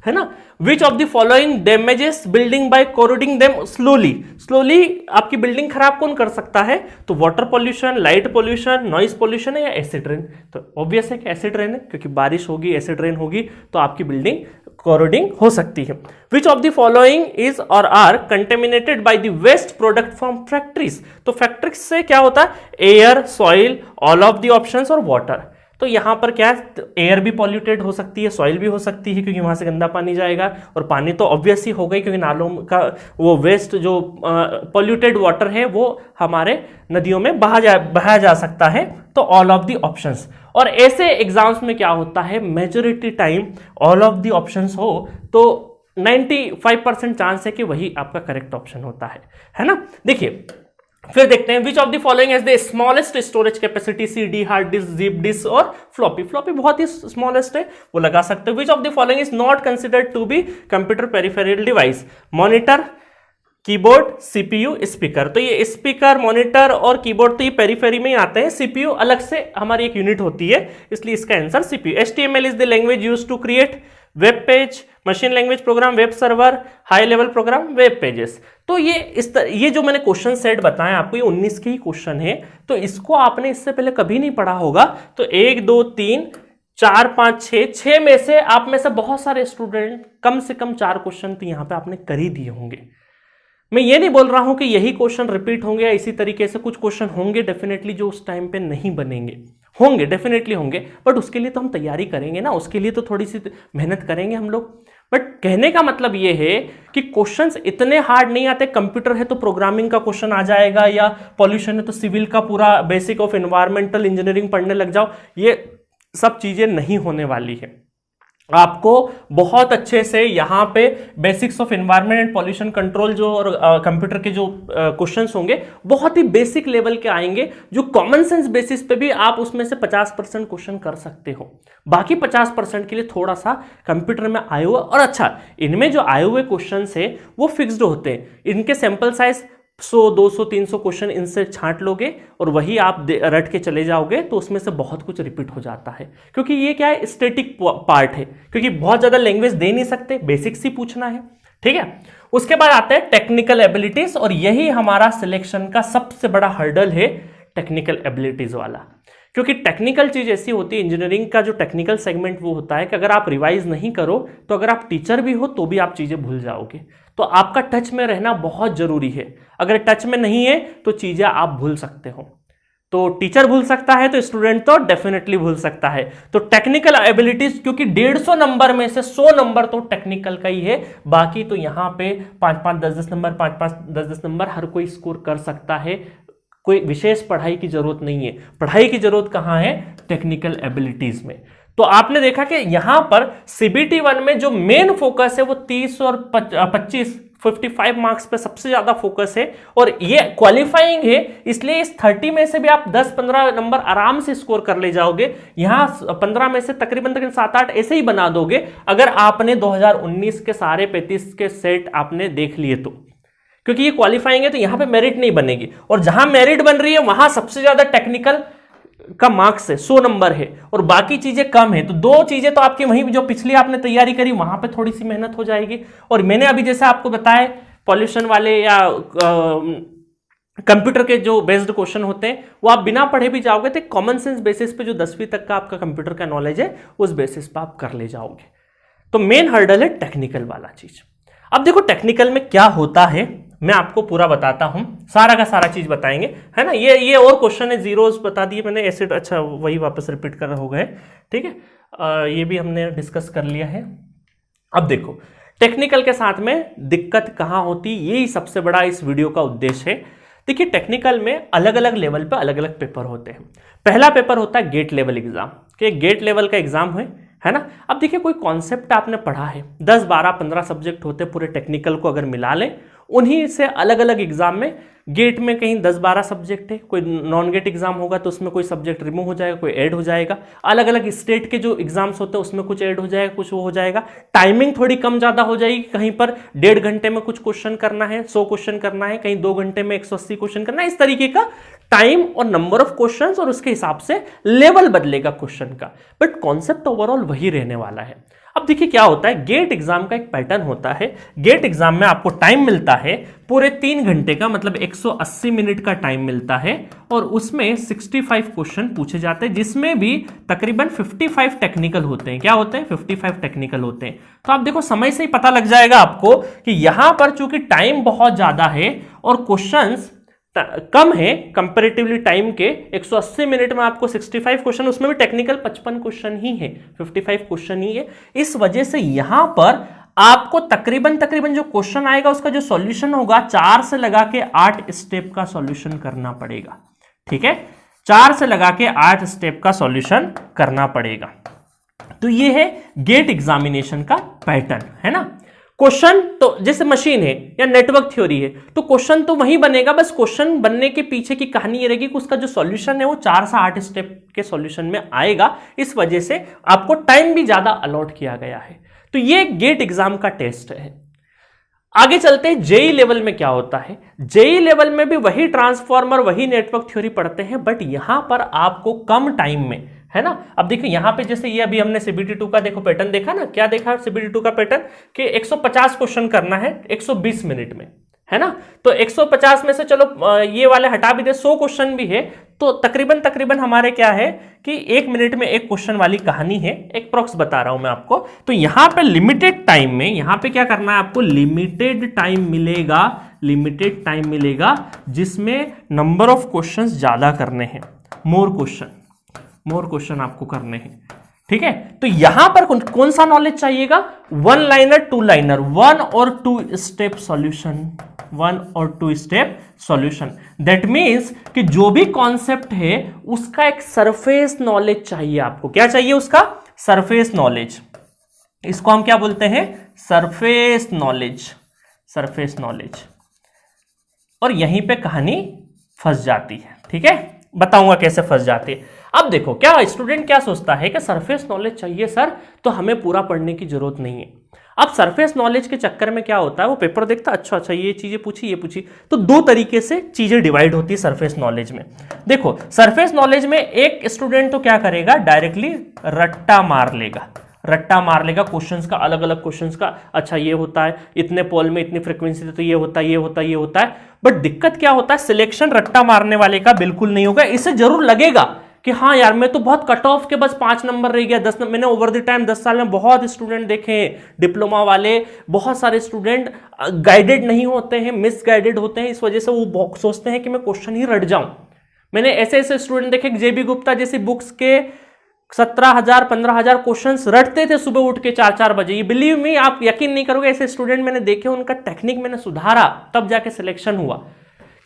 है ना। Which of the following damages building by corroding them slowly आपकी बिल्डिंग खराब कौन कर सकता है? तो water pollution, light pollution, noise pollution है या एसिड रेन? तो ऑब्वियस है कि एसिड रेन है, क्योंकि बारिश होगी, एसिड रेन होगी तो आपकी बिल्डिंग कोरोडिंग हो सकती है। Which of the following is or are contaminated by the waste product from factories? तो फैक्ट्रीज से क्या होता है? Air, soil, all of the options और वाटर। तो यहां पर क्या है, एयर भी पॉल्यूटेड हो सकती है, सॉइल भी हो सकती है, क्योंकि वहां से गंदा पानी जाएगा, और पानी तो ऑब्वियस ही हो गई, क्योंकि नालों का वो वेस्ट जो पॉल्यूटेड वाटर है वो हमारे नदियों में बहाया जा सकता है। तो ऑल ऑफ द ऑप्शंस। और ऐसे एग्जाम्स में क्या होता है, majority time all of the options हो तो 95% चांस है कि वही आपका करेक्ट ऑप्शन होता है ना। देखिए फिर देखते हैं, which of the following has the smallest storage capacity? CD, hard disk, zip disk और फ्लॉपी बहुत ही स्मॉलेस्ट है, वो लगा सकते हैं। Which of the following is not considered to be computer peripheral device? Monitor, keyboard, CPU, speaker. तो ये स्पीकर, मॉनिटर और कीबोर्ड तो ये पेरीफेरी में ही आते हैं, सीपीयू अलग से हमारी एक यूनिट होती है, इसलिए इसका answer CPU. HTML is the language used to create web page, machine language program, web server, high level program, web pages. तो ये जो मैंने क्वेश्चन सेट बताया आपको, ये 19 के ही क्वेश्चन है, तो इसको आपने इससे पहले कभी नहीं पढ़ा होगा। तो 1 2 3 4 5 6 में से आप में से बहुत सारे स्टूडेंट कम से कम 4 क्वेश्चन तो यहां पे आपने कर ही दिए होंगे। मैं ये नहीं बोल रहा हूं कि यही क्वेश्चन रिपीट होंगे या इसी तरीके से, कुछ क्वेश्चन होंगे डेफिनेटली जो उस टाइम पे नहीं बनेंगे, होंगे डेफिनेटली होंगे, बट उसके लिए तो हम तैयारी करेंगे ना, उसके लिए तो थोड़ी सी मेहनत करेंगे हम लोग। बट कहने का मतलब ये है कि क्वेश्चंस इतने हार्ड नहीं आते। कंप्यूटर है तो प्रोग्रामिंग का क्वेश्चन आ जाएगा, या पॉल्यूशन है तो सिविल का पूरा बेसिक ऑफ एनवायरमेंटल इंजीनियरिंग पढ़ने लग जाओ, ये सब चीजें नहीं होने वाली है। आपको बहुत अच्छे से यहाँ पे basics of environment and pollution control जो और कंप्यूटर के जो क्वेश्चंस होंगे बहुत ही बेसिक लेवल के आएंगे, जो कॉमन सेंस बेसिस पे भी आप उसमें से 50% क्वेश्चन कर सकते हो। बाकी 50% के लिए थोड़ा सा कंप्यूटर में आए हुए, और अच्छा इनमें जो आए हुए क्वेश्चंस है वो फिक्स्ड होते हैं, इनके सैंपल साइज 100 200 300 क्वेश्चन इनसे छांट लोगे और वही आप रट के चले जाओगे, तो उसमें से बहुत कुछ रिपीट हो जाता है, क्योंकि ये क्या है, स्टैटिक पार्ट है, क्योंकि बहुत ज्यादा लैंग्वेज दे नहीं सकते, बेसिक्स ही पूछना है। ठीक है, उसके बाद आते हैं टेक्निकल एबिलिटीज, और यही हमारा सिलेक्शन का सबसे बड़ा हर्डल है, टेक्निकल एबिलिटीज वाला। क्योंकि टेक्निकल चीज ऐसी होती है, इंजीनियरिंग का जो टेक्निकल सेगमेंट वो होता है कि अगर आप रिवाइज नहीं करो तो अगर आप टीचर भी हो तो भी आप चीजें भूल जाओगे, तो आपका टच में रहना बहुत जरूरी है। अगर टच में नहीं है तो चीजें आप भूल सकते हो, तो टीचर भूल सकता है तो स्टूडेंट तो डेफिनेटली भूल सकता है। तो टेक्निकल एबिलिटीज, क्योंकि 150 नंबर में से 100 नंबर तो टेक्निकल का ही है, बाकी तो यहाँ पे 5-5 10-10 नंबर 5-5 10-10 नंबर हर कोई स्कोर कर सकता है, कोई विशेष पढ़ाई की जरूरत नहीं है। पढ़ाई की जरूरत कहां है, टेक्निकल एबिलिटीज में। तो आपने देखा कि यहां पर CBT 1 में जो मेन फोकस है वो 30 और 25 55 मार्क्स पे सबसे ज्यादा फोकस है, और ये क्वालिफाइंग है, इसलिए इस 30 में से भी आप 10-15 नंबर आराम से स्कोर कर ले जाओगे। यहां 15 में से तकरीबन 7-8 ऐसे ही बना दोगे अगर आपने 2019 के सारे 35 के सेट आपने देख लिए तो, क्योंकि ये क्वालिफाइंग है तो यहां पे मेरिट नहीं बनेगी, और जहां मेरिट बन रही है वहां सबसे ज्यादा टेक्निकल का मार्क्स है, 100 नंबर है, और बाकी चीजें कम है। तो दो चीजें तो आपकी वहीं जो पिछली आपने तैयारी करी वहां पे थोड़ी सी मेहनत हो जाएगी। और मैंने अभी जैसे आपको बताया पॉल्यूशन वाले या कंप्यूटर के जो बेस्ड क्वेश्चन होते हैं वो आप बिना पढ़े भी जाओगे तो कॉमन सेंस बेसिस पे जो 10वीं तक का आपका कंप्यूटर का नॉलेज है उस बेसिस पे आप कर ले जाओगे। तो मेन हर्डल है टेक्निकल वाला चीज। अब देखो टेक्निकल में क्या होता है मैं आपको पूरा बताता हूं, सारा का सारा चीज बताएंगे, है ना। ये और क्वेश्चन है, जीरोस बता दिए मैंने, एसिड अच्छा वही वापस रिपीट कर हो गए, ठीक है। ये भी हमने डिस्कस कर लिया है। अब देखो टेक्निकल के साथ में दिक्कत कहां होती, यही सबसे बड़ा इस वीडियो का उद्देश्य है। देखिए टेक्निकल में अलग अलग लेवल पे अलग अलग पेपर होते हैं। पहला पेपर होता है गेट लेवल एग्जाम, कि गेट लेवल का एग्जाम है ना। अब देखिए कोई कॉन्सेप्ट आपने पढ़ा है, 10 12 15 सब्जेक्ट होते पूरे टेक्निकल को अगर मिला लें, उन्हीं से अलग अलग एग्जाम में गेट में कहीं 10 12 सब्जेक्ट है, कोई नॉन गेट एग्जाम होगा तो उसमें कोई सब्जेक्ट रिमूव हो जाएगा, कोई ऐड हो जाएगा। अलग अलग स्टेट के जो एग्जाम्स होते हैं उसमें कुछ ऐड हो जाएगा, कुछ वो हो जाएगा। टाइमिंग थोड़ी कम ज्यादा हो जाएगी, कहीं पर 1.5 घंटे में कुछ क्वेश्चन करना है, 100 क्वेश्चन करना है, कहीं 2 घंटे में 180 क्वेश्चन करना है। इस तरीके का टाइम और नंबर ऑफ क्वेश्चंस और उसके हिसाब से लेवल बदलेगा क्वेश्चन का, बट कॉन्सेप्ट ओवरऑल वही रहने वाला है। अब देखिए क्या होता है, गेट एग्जाम का एक पैटर्न होता है। गेट एग्जाम में आपको टाइम मिलता है पूरे 3 घंटे का, मतलब 180 मिनट का टाइम मिलता है, और उसमें 65 क्वेश्चन पूछे जाते हैं, जिसमें भी तकरीबन 55 टेक्निकल होते हैं। क्या होते हैं, 55 टेक्निकल होते हैं। तो आप देखो समय से ही पता लग जाएगा आपको कि यहां पर चूंकि टाइम बहुत ज्यादा है और क्वेश्चंस कम है कंपैरेटिवली टाइम के, 180 मिनट में आपको 65 क्वेश्चन, उसमें भी टेक्निकल 55 क्वेश्चन ही है, 55 क्वेश्चन ही है। इस वजह से यहां पर आपको तकरीबन जो क्वेश्चन आएगा उसका जो सॉल्यूशन होगा 4 से लगा के 8 स्टेप का सॉल्यूशन करना पड़ेगा। ठीक है, 4 से लगा के 8 स्टेप का सॉल्यूशन करना पड़ेगा। तो ये है गेट एग्जामिनेशन का पैटर्न, है ना। क्वेश्चन तो जैसे मशीन है या नेटवर्क थ्योरी है तो क्वेश्चन तो वही बनेगा, बस क्वेश्चन बनने के पीछे की कहानी ये रहेगी कि उसका जो सॉल्यूशन है वो 4 से 8 स्टेप के सॉल्यूशन में आएगा। इस वजह से आपको टाइम भी ज्यादा अलॉट किया गया है। तो ये गेट एग्जाम का टेस्ट है। आगे चलते हैं जेई लेवल में क्या होता है। जेई लेवल में भी वही ट्रांसफॉर्मर वही नेटवर्क थ्योरी पढ़ते हैं, बट यहां पर आपको कम टाइम में, है ना। अब देखिए यहां पे जैसे ये अभी हमने CBT2 का देखो पैटर्न देखा ना, क्या देखा CBT2 का पैटर्न कि 150 क्वेश्चन करना है 120 मिनट में, है ना। तो 150 में से चलो ये वाले हटा भी दे, 100 क्वेश्चन भी है तो तकरीबन हमारे क्या है कि 1 मिनट में एक क्वेश्चन वाली कहानी है, एक प्रॉक्स बता रहा हूं मैं आपको। तो यहां पे लिमिटेड टाइम में, यहां पे क्या करना है आपको, लिमिटेड टाइम मिलेगा जिसमें नंबर ऑफ क्वेश्चंस ज्यादा करने हैं, मोर क्वेश्चन आपको करने हैं, ठीक है। तो यहां पर कौन सा नॉलेज चाहिएगा, 1 लाइनर 2 लाइनर, 1 और 2 स्टेप सॉल्यूशन। दैट मीन्स कि जो भी कॉन्सेप्ट है उसका एक सरफेस नॉलेज चाहिए आपको। क्या चाहिए उसका, सरफेस नॉलेज। इसको हम क्या बोलते हैं, सरफेस नॉलेज। और यहीं पे कहानी फंस जाती है, ठीक है। बताऊंगा कैसे फंस जाती है। अब देखो क्या स्टूडेंट क्या सोचता है कि सरफेस नॉलेज चाहिए सर, तो हमें पूरा पढ़ने की जरूरत नहीं है। अब सरफेस नॉलेज के चक्कर में क्या होता है, वो पेपर देखता अच्छा ये चीजें पूछी, तो 2 तरीके से चीजें डिवाइड होती है सरफेस नॉलेज में। देखो सरफेस नॉलेज में एक स्टूडेंट तो क्या करेगा, डायरेक्टली रट्टा मार लेगा क्वेश्चंस का, अलग अलग क्वेश्चंस का। अच्छा ये होता है इतने पोल में इतनी फ्रीक्वेंसी, तो ये होता है। बट दिक्कत क्या होता है, सिलेक्शन रट्टा मारने वाले का बिल्कुल नहीं होगा। इसे जरूर लगेगा कि हाँ यार मैं तो बहुत कट ऑफ के बस 5 नंबर रह गया, 10 नंबर। मैंने ओवर द टाइम 10 साल में बहुत स्टूडेंट देखे हैं डिप्लोमा वाले, बहुत सारे स्टूडेंट गाइडेड नहीं होते हैं, मिसगाइडेड होते हैं। इस वजह से वो सोचते हैं कि मैं क्वेश्चन ही रट जाऊं। मैंने ऐसे स्टूडेंट देखे, JB गुप्ता जैसी बुक्स के 17,000 15,000 क्वेश्चंस रटते थे सुबह उठ के 4-4 बजे। ये बिलीव मी, आप यकीन नहीं करोगे, ऐसे स्टूडेंट मैंने देखे, उनका टेक्निक मैंने सुधारा, तब जाके सिलेक्शन हुआ।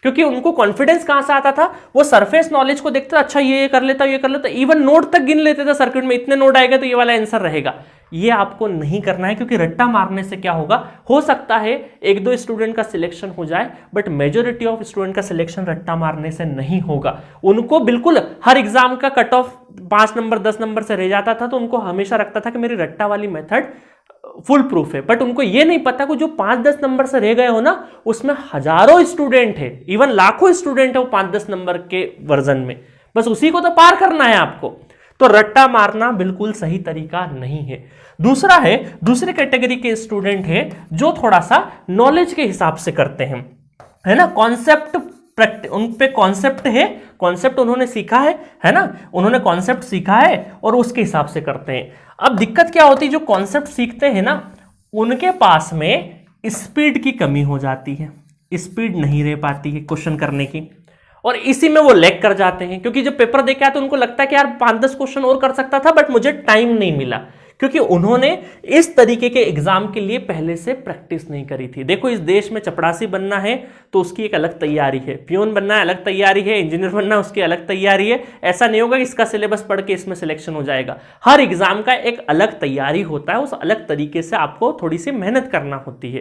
क्योंकि उनको कॉन्फिडेंस कहां से आता था, वो सरफेस नॉलेज को देखते, अच्छा ये कर लेता, इवन नोट तक गिन लेते थे सर्किट में, इतने नोट आएगा तो ये वाला आंसर रहेगा। ये आपको नहीं करना है, क्योंकि रट्टा मारने से क्या होगा, हो सकता है 1-2 स्टूडेंट का सिलेक्शन हो जाए, बट मेजोरिटी ऑफ स्टूडेंट का सिलेक्शन रट्टा मारने से नहीं होगा। उनको बिल्कुल हर एग्जाम का कट ऑफ 5 नंबर 10 नंबर से रह जाता था, तो उनको हमेशा रखता था कि मेरी रट्टा वाली मेथड फुल प्रूफ है। बट उनको यह नहीं पता कि जो 5-10 नंबर से रह गए हो ना, उसमें हजारों स्टूडेंट है, इवन लाखों स्टूडेंट है वो 5-10 नंबर के वर्जन में, बस उसी को तो पार करना है आपको। तो रट्टा मारना बिल्कुल सही तरीका नहीं है। दूसरा है, दूसरे कैटेगरी के स्टूडेंट है जो थोड़ा सा नॉलेज के हिसाब से करते हैं, है ना। कॉन्सेप्ट उन पे कॉन्सेप्ट है, कॉन्सेप्ट उन्होंने सीखा है ना, उन्होंने कॉन्सेप्ट सीखा है और उसके हिसाब से करते हैं। अब दिक्कत क्या होती है, जो कॉन्सेप्ट सीखते हैं ना, उनके पास में स्पीड की कमी हो जाती है, स्पीड नहीं रह पाती है क्वेश्चन करने की, और इसी में वो लैग कर जाते हैं। क्योंकि जब पेपर देके आते तो उनको लगता है कि यार 5-10 क्वेश्चन और कर सकता था, बट मुझे टाइम नहीं मिला, क्योंकि उन्होंने इस तरीके के एग्जाम के लिए पहले से प्रैक्टिस नहीं करी थी। देखो इस देश में चपरासी बनना है तो उसकी एक अलग तैयारी है, पियोन बनना है अलग तैयारी है, इंजीनियर बनना है उसकी अलग तैयारी है। ऐसा नहीं होगा कि इसका सिलेबस पढ़ के इसमें सिलेक्शन हो जाएगा। हर एग्जाम का एक अलग तैयारी होता है, उस अलग तरीके से आपको थोड़ी सी मेहनत करना होती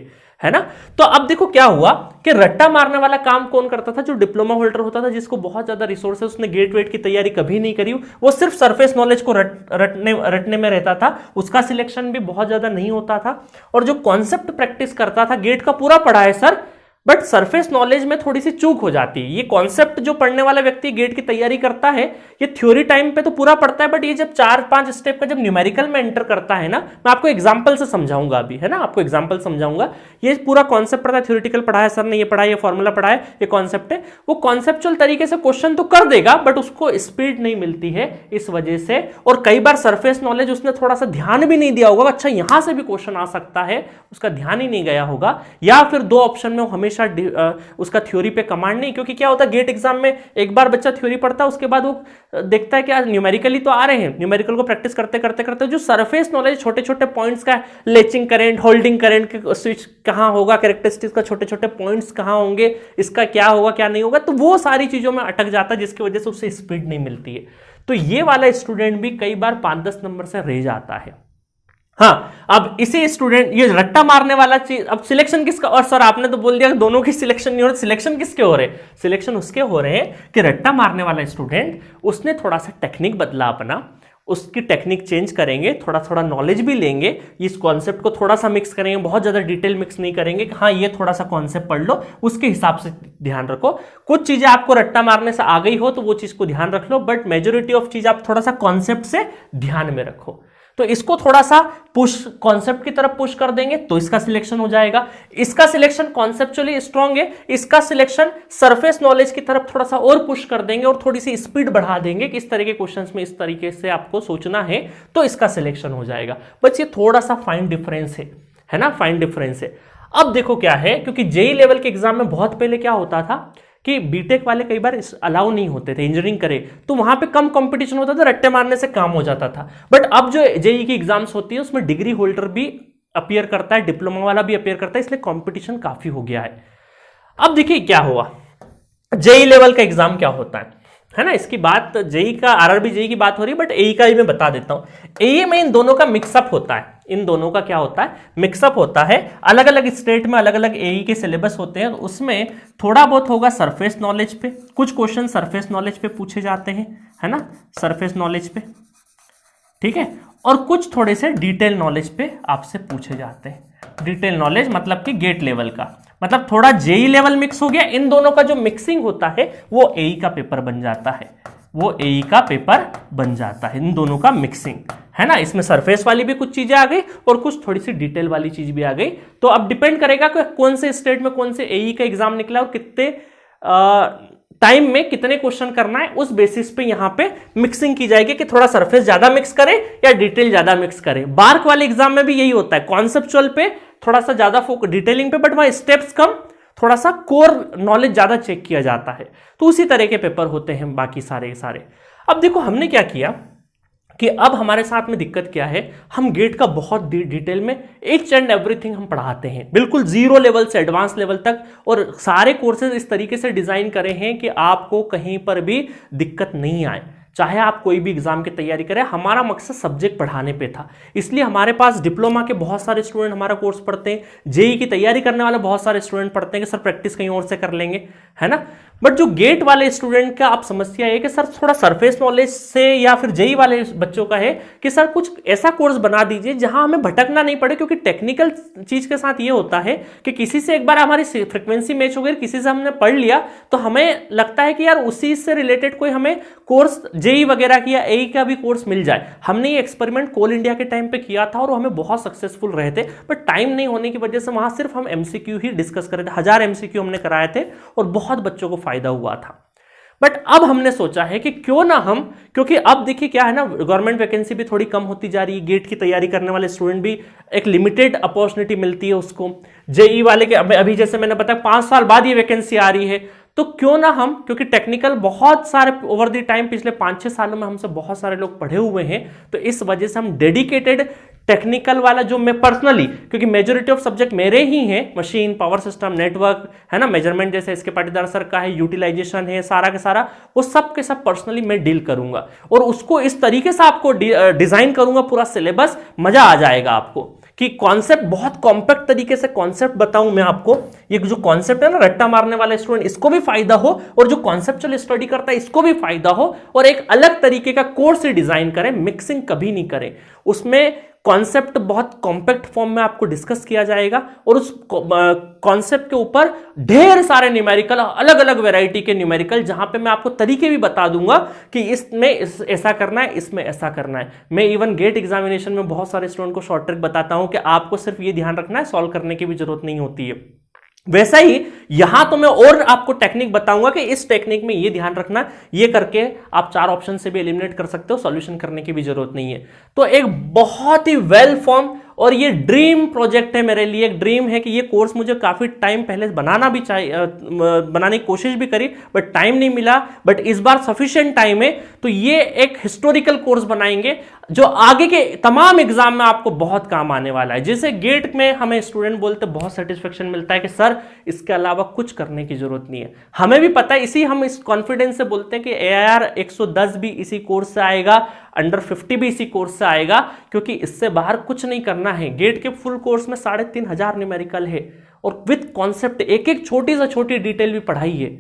है ना। तो अब देखो क्या हुआ कि रट्टा मारने वाला काम कौन करता था, जो डिप्लोमा होल्डर होता था, जिसको बहुत ज्यादा रिसोर्सेस, उसने गेट वेट की तैयारी कभी नहीं करी, वो सिर्फ सरफेस नॉलेज को रटने में रहता था, उसका सिलेक्शन भी बहुत ज्यादा नहीं होता था। और जो कॉन्सेप्ट प्रैक्टिस करता था, गेट का पूरा पढ़ा है सर, बट सरफेस नॉलेज में थोड़ी सी चूक हो जाती है। ये कॉन्सेप्ट जो पढ़ने वाला व्यक्ति गेट की तैयारी करता है, ये थ्योरी टाइम पे तो पूरा पढ़ता है, बट ये जब 4-5 स्टेप का जब न्यूमेरिकल में एंटर करता है ना, मैं आपको एग्जांपल से समझाऊंगा अभी, है ना, आपको एग्जांपल समझाऊंगा। ये पूरा कॉन्सेप्ट पढ़ता है, थ्योरेटिकल पढ़ा है सर ने, ये पढ़ा है, ये फॉर्मूला पढ़ा है, ये कॉन्सेप्ट है, वो कॉन्सेप्चुअल तरीके से क्वेश्चन तो कर देगा, बट उसको स्पीड नहीं मिलती है इस वजह से। और कई बार सरफेस नॉलेज उसने थोड़ा सा ध्यान भी नहीं दिया होगा, अच्छा यहां से भी क्वेश्चन आ सकता है, उसका ध्यान ही नहीं गया होगा। या फिर 2 ऑप्शन में हमेशा उसका थ्योरी पे कमांड नहीं, क्योंकि क्या होता है गेट एग्जाम में एक बार बच्चा थ्योरी पढ़ता है, उसके बाद वो देखता है कि आज न्यूमेरिकली तो आ रहे हैं, न्यूमेरिकल को प्रैक्टिस करते करते करते जो सरफेस नॉलेज छोटे छोटे पॉइंट्स का, लेचिंग करंट, होल्डिंग करंट के स्विच कहां होगा, कैरेक्टरिस्टिक्स का छोटे छोटे पॉइंट्स कहां होंगे, इसका क्या होगा क्या नहीं होगा, तो वो सारी चीजों में अटक जाता है, जिसकी वजह से उससे स्पीड नहीं मिलती है। तो ये वाला स्टूडेंट भी कई बार 5-10 नंबर से रह जाता है। हाँ, अब इसी स्टूडेंट, ये रट्टा मारने वाला चीज, अब सिलेक्शन किसका, और सर आपने तो बोल दिया कि दोनों की सिलेक्शन नहीं हो रही, सिलेक्शन किसके हो रहे, सिलेक्शन उसके हो रहे हैं कि रट्टा मारने वाला स्टूडेंट, उसने थोड़ा सा टेक्निक बदला अपना, उसकी टेक्निक चेंज करेंगे, थोड़ा थोड़ा नॉलेज भी लेंगे, इस कॉन्सेप्ट को थोड़ा सा मिक्स करेंगे, बहुत ज़्यादा डिटेल मिक्स नहीं करेंगे कि हाँ ये थोड़ा सा कॉन्सेप्ट पढ़ लो, उसके हिसाब से ध्यान रखो। कुछ चीज़ें आपको रट्टा मारने से आ गई हो तो वो चीज़ को ध्यान रख लो, बट मेजोरिटी ऑफ चीज़ आप थोड़ा सा कॉन्सेप्ट से ध्यान में रखो। तो इसको थोड़ा सा पुश कॉन्सेप्ट की तरफ पुश कर देंगे तो इसका सिलेक्शन हो जाएगा। इसका सिलेक्शन कॉन्सेप्चुअली स्ट्रांग है, इसका सिलेक्शन सरफेस नॉलेज की तरफ थोड़ा सा और पुश कर देंगे और थोड़ी सी स्पीड बढ़ा देंगे कि इस तरह के क्वेश्चंस में इस तरीके से आपको सोचना है, तो इसका सिलेक्शन हो जाएगा। बस ये थोड़ा सा फाइन डिफरेंस है ना, फाइन डिफरेंस है। अब देखो क्या है, क्योंकि जेई लेवल के एग्जाम में बहुत पहले क्या होता था कि बीटेक वाले कई बार अलाउ नहीं होते थे इंजीनियरिंग करे, तो वहां पे कम कंपटीशन होता था, रट्टे मारने से काम हो जाता था। बट अब जो जेई की एग्जाम्स होती है उसमें डिग्री होल्डर भी अपीयर करता है, डिप्लोमा वाला भी अपीयर करता है, इसलिए कंपटीशन काफी हो गया है। अब देखिए क्या हुआ, जेई लेवल का एग्जाम क्या होता है ना, इसकी बात जेई का आरआरबी जेई की बात हो रही है, बट एई का ही मैं बता देता हूं। एई में इन दोनों का मिक्सअप होता है, इन दोनों का क्या होता है, मिक्सअप होता है। अलग अलग स्टेट में अलग अलग एई के सिलेबस होते हैं, उसमें थोड़ा बहुत होगा सरफेस नॉलेज पे, कुछ क्वेश्चन सरफेस नॉलेज पे पूछे जाते हैं, है ना, सरफेस नॉलेज पे, ठीक है, और कुछ थोड़े से डिटेल नॉलेज पे आपसे पूछे जाते हैं। डिटेल नॉलेज मतलब कि गेट लेवल का, मतलब थोड़ा जेई लेवल मिक्स हो गया। इन दोनों का जो मिक्सिंग होता है वो एई का पेपर बन जाता है, वो एई का पेपर बन जाता है, इन दोनों का मिक्सिंग, है ना। इसमें सरफेस वाली भी कुछ चीजें आ गई और कुछ थोड़ी सी डिटेल वाली चीज भी आ गई। तो अब डिपेंड करेगा कि कौन से स्टेट में कौन से एई का एग्जाम निकला और कितने टाइम में कितने क्वेश्चन करना है, उस बेसिस पे यहां पे मिक्सिंग की जाएगी कि थोड़ा सरफेस ज्यादा मिक्स करें या डिटेल ज्यादा मिक्स करें। बार्क वाले एग्जाम में भी यही होता है, कॉन्सेप्चुअल पे थोड़ा सा ज्यादा फोकस, डिटेलिंग पे, बट वहां स्टेप्स कम, थोड़ा सा कोर नॉलेज ज्यादा चेक किया जाता है। तो उसी तरह के पेपर होते हैं बाकी सारे सारे। अब देखो हमने क्या किया कि अब हमारे साथ में दिक्कत क्या है, हम गेट का बहुत डिटेल में ईच एंड एवरीथिंग हम पढ़ाते हैं, बिल्कुल जीरो लेवल से एडवांस लेवल तक, और सारे कोर्सेज इस तरीके से डिजाइन करे हैं कि आपको कहीं पर भी दिक्कत नहीं आए, चाहे आप कोई भी एग्जाम की तैयारी करें। हमारा मकसद सब्जेक्ट पढ़ाने पे था, इसलिए हमारे पास डिप्लोमा के बहुत सारे स्टूडेंट हमारा कोर्स पढ़ते हैं, जेई की तैयारी करने वाले बहुत सारे स्टूडेंट पढ़ते हैं कि सर प्रैक्टिस कहीं और से कर लेंगे, है ना। बट जो गेट वाले स्टूडेंट का आप समस्या है कि सर थोड़ा सरफेस नॉलेज से, या फिर जेई वाले बच्चों का है कि सर कुछ ऐसा कोर्स बना दीजिए जहां हमें भटकना नहीं पड़े, क्योंकि टेक्निकल चीज के साथ ये होता है कि किसी से एक बार हमारी फ्रिक्वेंसी मैच हो गई, किसी से हमने पढ़ लिया तो हमें लगता है कि यार उसी से रिलेटेड कोई हमें कोर्स जेई वगैरह की या एई का भी कोर्स मिल जाए। हमने ये एक्सपेरिमेंट कोल इंडिया के टाइम पे किया था और हमें बहुत सक्सेसफुल रहे थे, बट टाइम नहीं होने की वजह से वहां सिर्फ हम एमसीक्यू ही डिस्कस कर रहे थे, 1000 एमसीक्यू हमने कराए थे और बहुत बच्चों को फायदा हुआ था। बट अब हमने सोचा है कि क्यों ना हम, क्योंकि अब देखिए क्या है ना, गवर्नमेंट वैकेंसी भी थोड़ी कम होती जा रही है, गेट की तैयारी करने वाले स्टूडेंट भी एक लिमिटेड अपॉर्चुनिटी मिलती है उसको, जेई वाले के अभी जैसे मैंने बताया 5 साल बाद ये वैकेंसी आ रही है, तो क्यों ना हम, क्योंकि टेक्निकल बहुत सारे ओवर द टाइम पिछले 5-6 सालों में हमसे बहुत सारे लोग पढ़े हुए हैं, तो इस वजह से हम डेडिकेटेड टेक्निकल वाला, जो मैं पर्सनली, क्योंकि मेजोरिटी ऑफ सब्जेक्ट मेरे ही हैं, मशीन, पावर सिस्टम, नेटवर्क, है ना, मेजरमेंट जैसे इसके पाटीदार सर का है, यूटिलाइजेशन है, सारा के सारा वो सब के सब पर्सनली मैं डील करूंगा और उसको इस तरीके से आपको डिजाइन करूंगा पूरा सिलेबस, मजा आ जाएगा आपको कि कॉन्सेप्ट बहुत कॉम्पैक्ट तरीके से कॉन्सेप्ट बताऊं मैं आपको। ये जो कॉन्सेप्ट है ना, रट्टा मारने वाले स्टूडेंट इसको भी फायदा हो और जो कॉन्सेप्चुअल स्टडी करता है इसको भी फायदा हो, और एक अलग तरीके का कोर्स ही डिजाइन करें, मिक्सिंग कभी नहीं करें। उसमें कॉन्सेप्ट बहुत कॉम्पैक्ट फॉर्म में आपको डिस्कस किया जाएगा और उस कॉन्सेप्ट के ऊपर ढेर सारे न्यूमेरिकल, अलग अलग वैरायटी के न्यूमेरिकल, जहां पे मैं आपको तरीके भी बता दूंगा कि इसमें ऐसा करना है, इसमें ऐसा करना है। मैं इवन गेट एग्जामिनेशन में बहुत सारे स्टूडेंट को शॉर्ट ट्रिक बताता हूं कि आपको सिर्फ ये ध्यान रखना है, सॉल्व करने की भी जरूरत नहीं होती है। वैसा ही यहां तो मैं और आपको टेक्निक बताऊंगा कि इस टेक्निक में ये ध्यान रखना, ये करके आप 4 ऑप्शन से भी एलिमिनेट कर सकते हो, सॉल्यूशन करने की भी जरूरत नहीं है। तो एक बहुत ही वेल फॉर्म और ये ड्रीम प्रोजेक्ट है मेरे लिए, एक ड्रीम है कि ये कोर्स मुझे काफी टाइम पहले बनाना भी चाहिए, बनाने की कोशिश भी करी बट टाइम नहीं मिला, बट इस बार सफिशिएंट टाइम है, तो ये एक हिस्टोरिकल कोर्स बनाएंगे जो आगे के तमाम एग्जाम में आपको बहुत काम आने वाला है। जैसे गेट में हमें स्टूडेंट बोलते बहुत सेटिस्फेक्शन मिलता है कि सर इसके अलावा कुछ करने की जरूरत नहीं है, हमें भी पता है, इसी हम इस कॉन्फिडेंस से बोलते हैं कि AIR 110 भी इसी कोर्स से आएगा, अंडर 50 भी इसी कोर्स से आएगा, क्योंकि इससे बाहर कुछ नहीं करना है। गेट के फुल कोर्स में 3500 न्यूमेरिकल है और विद कॉन्सेप्ट, एक एक छोटी से छोटी डिटेल भी पढ़ाई है,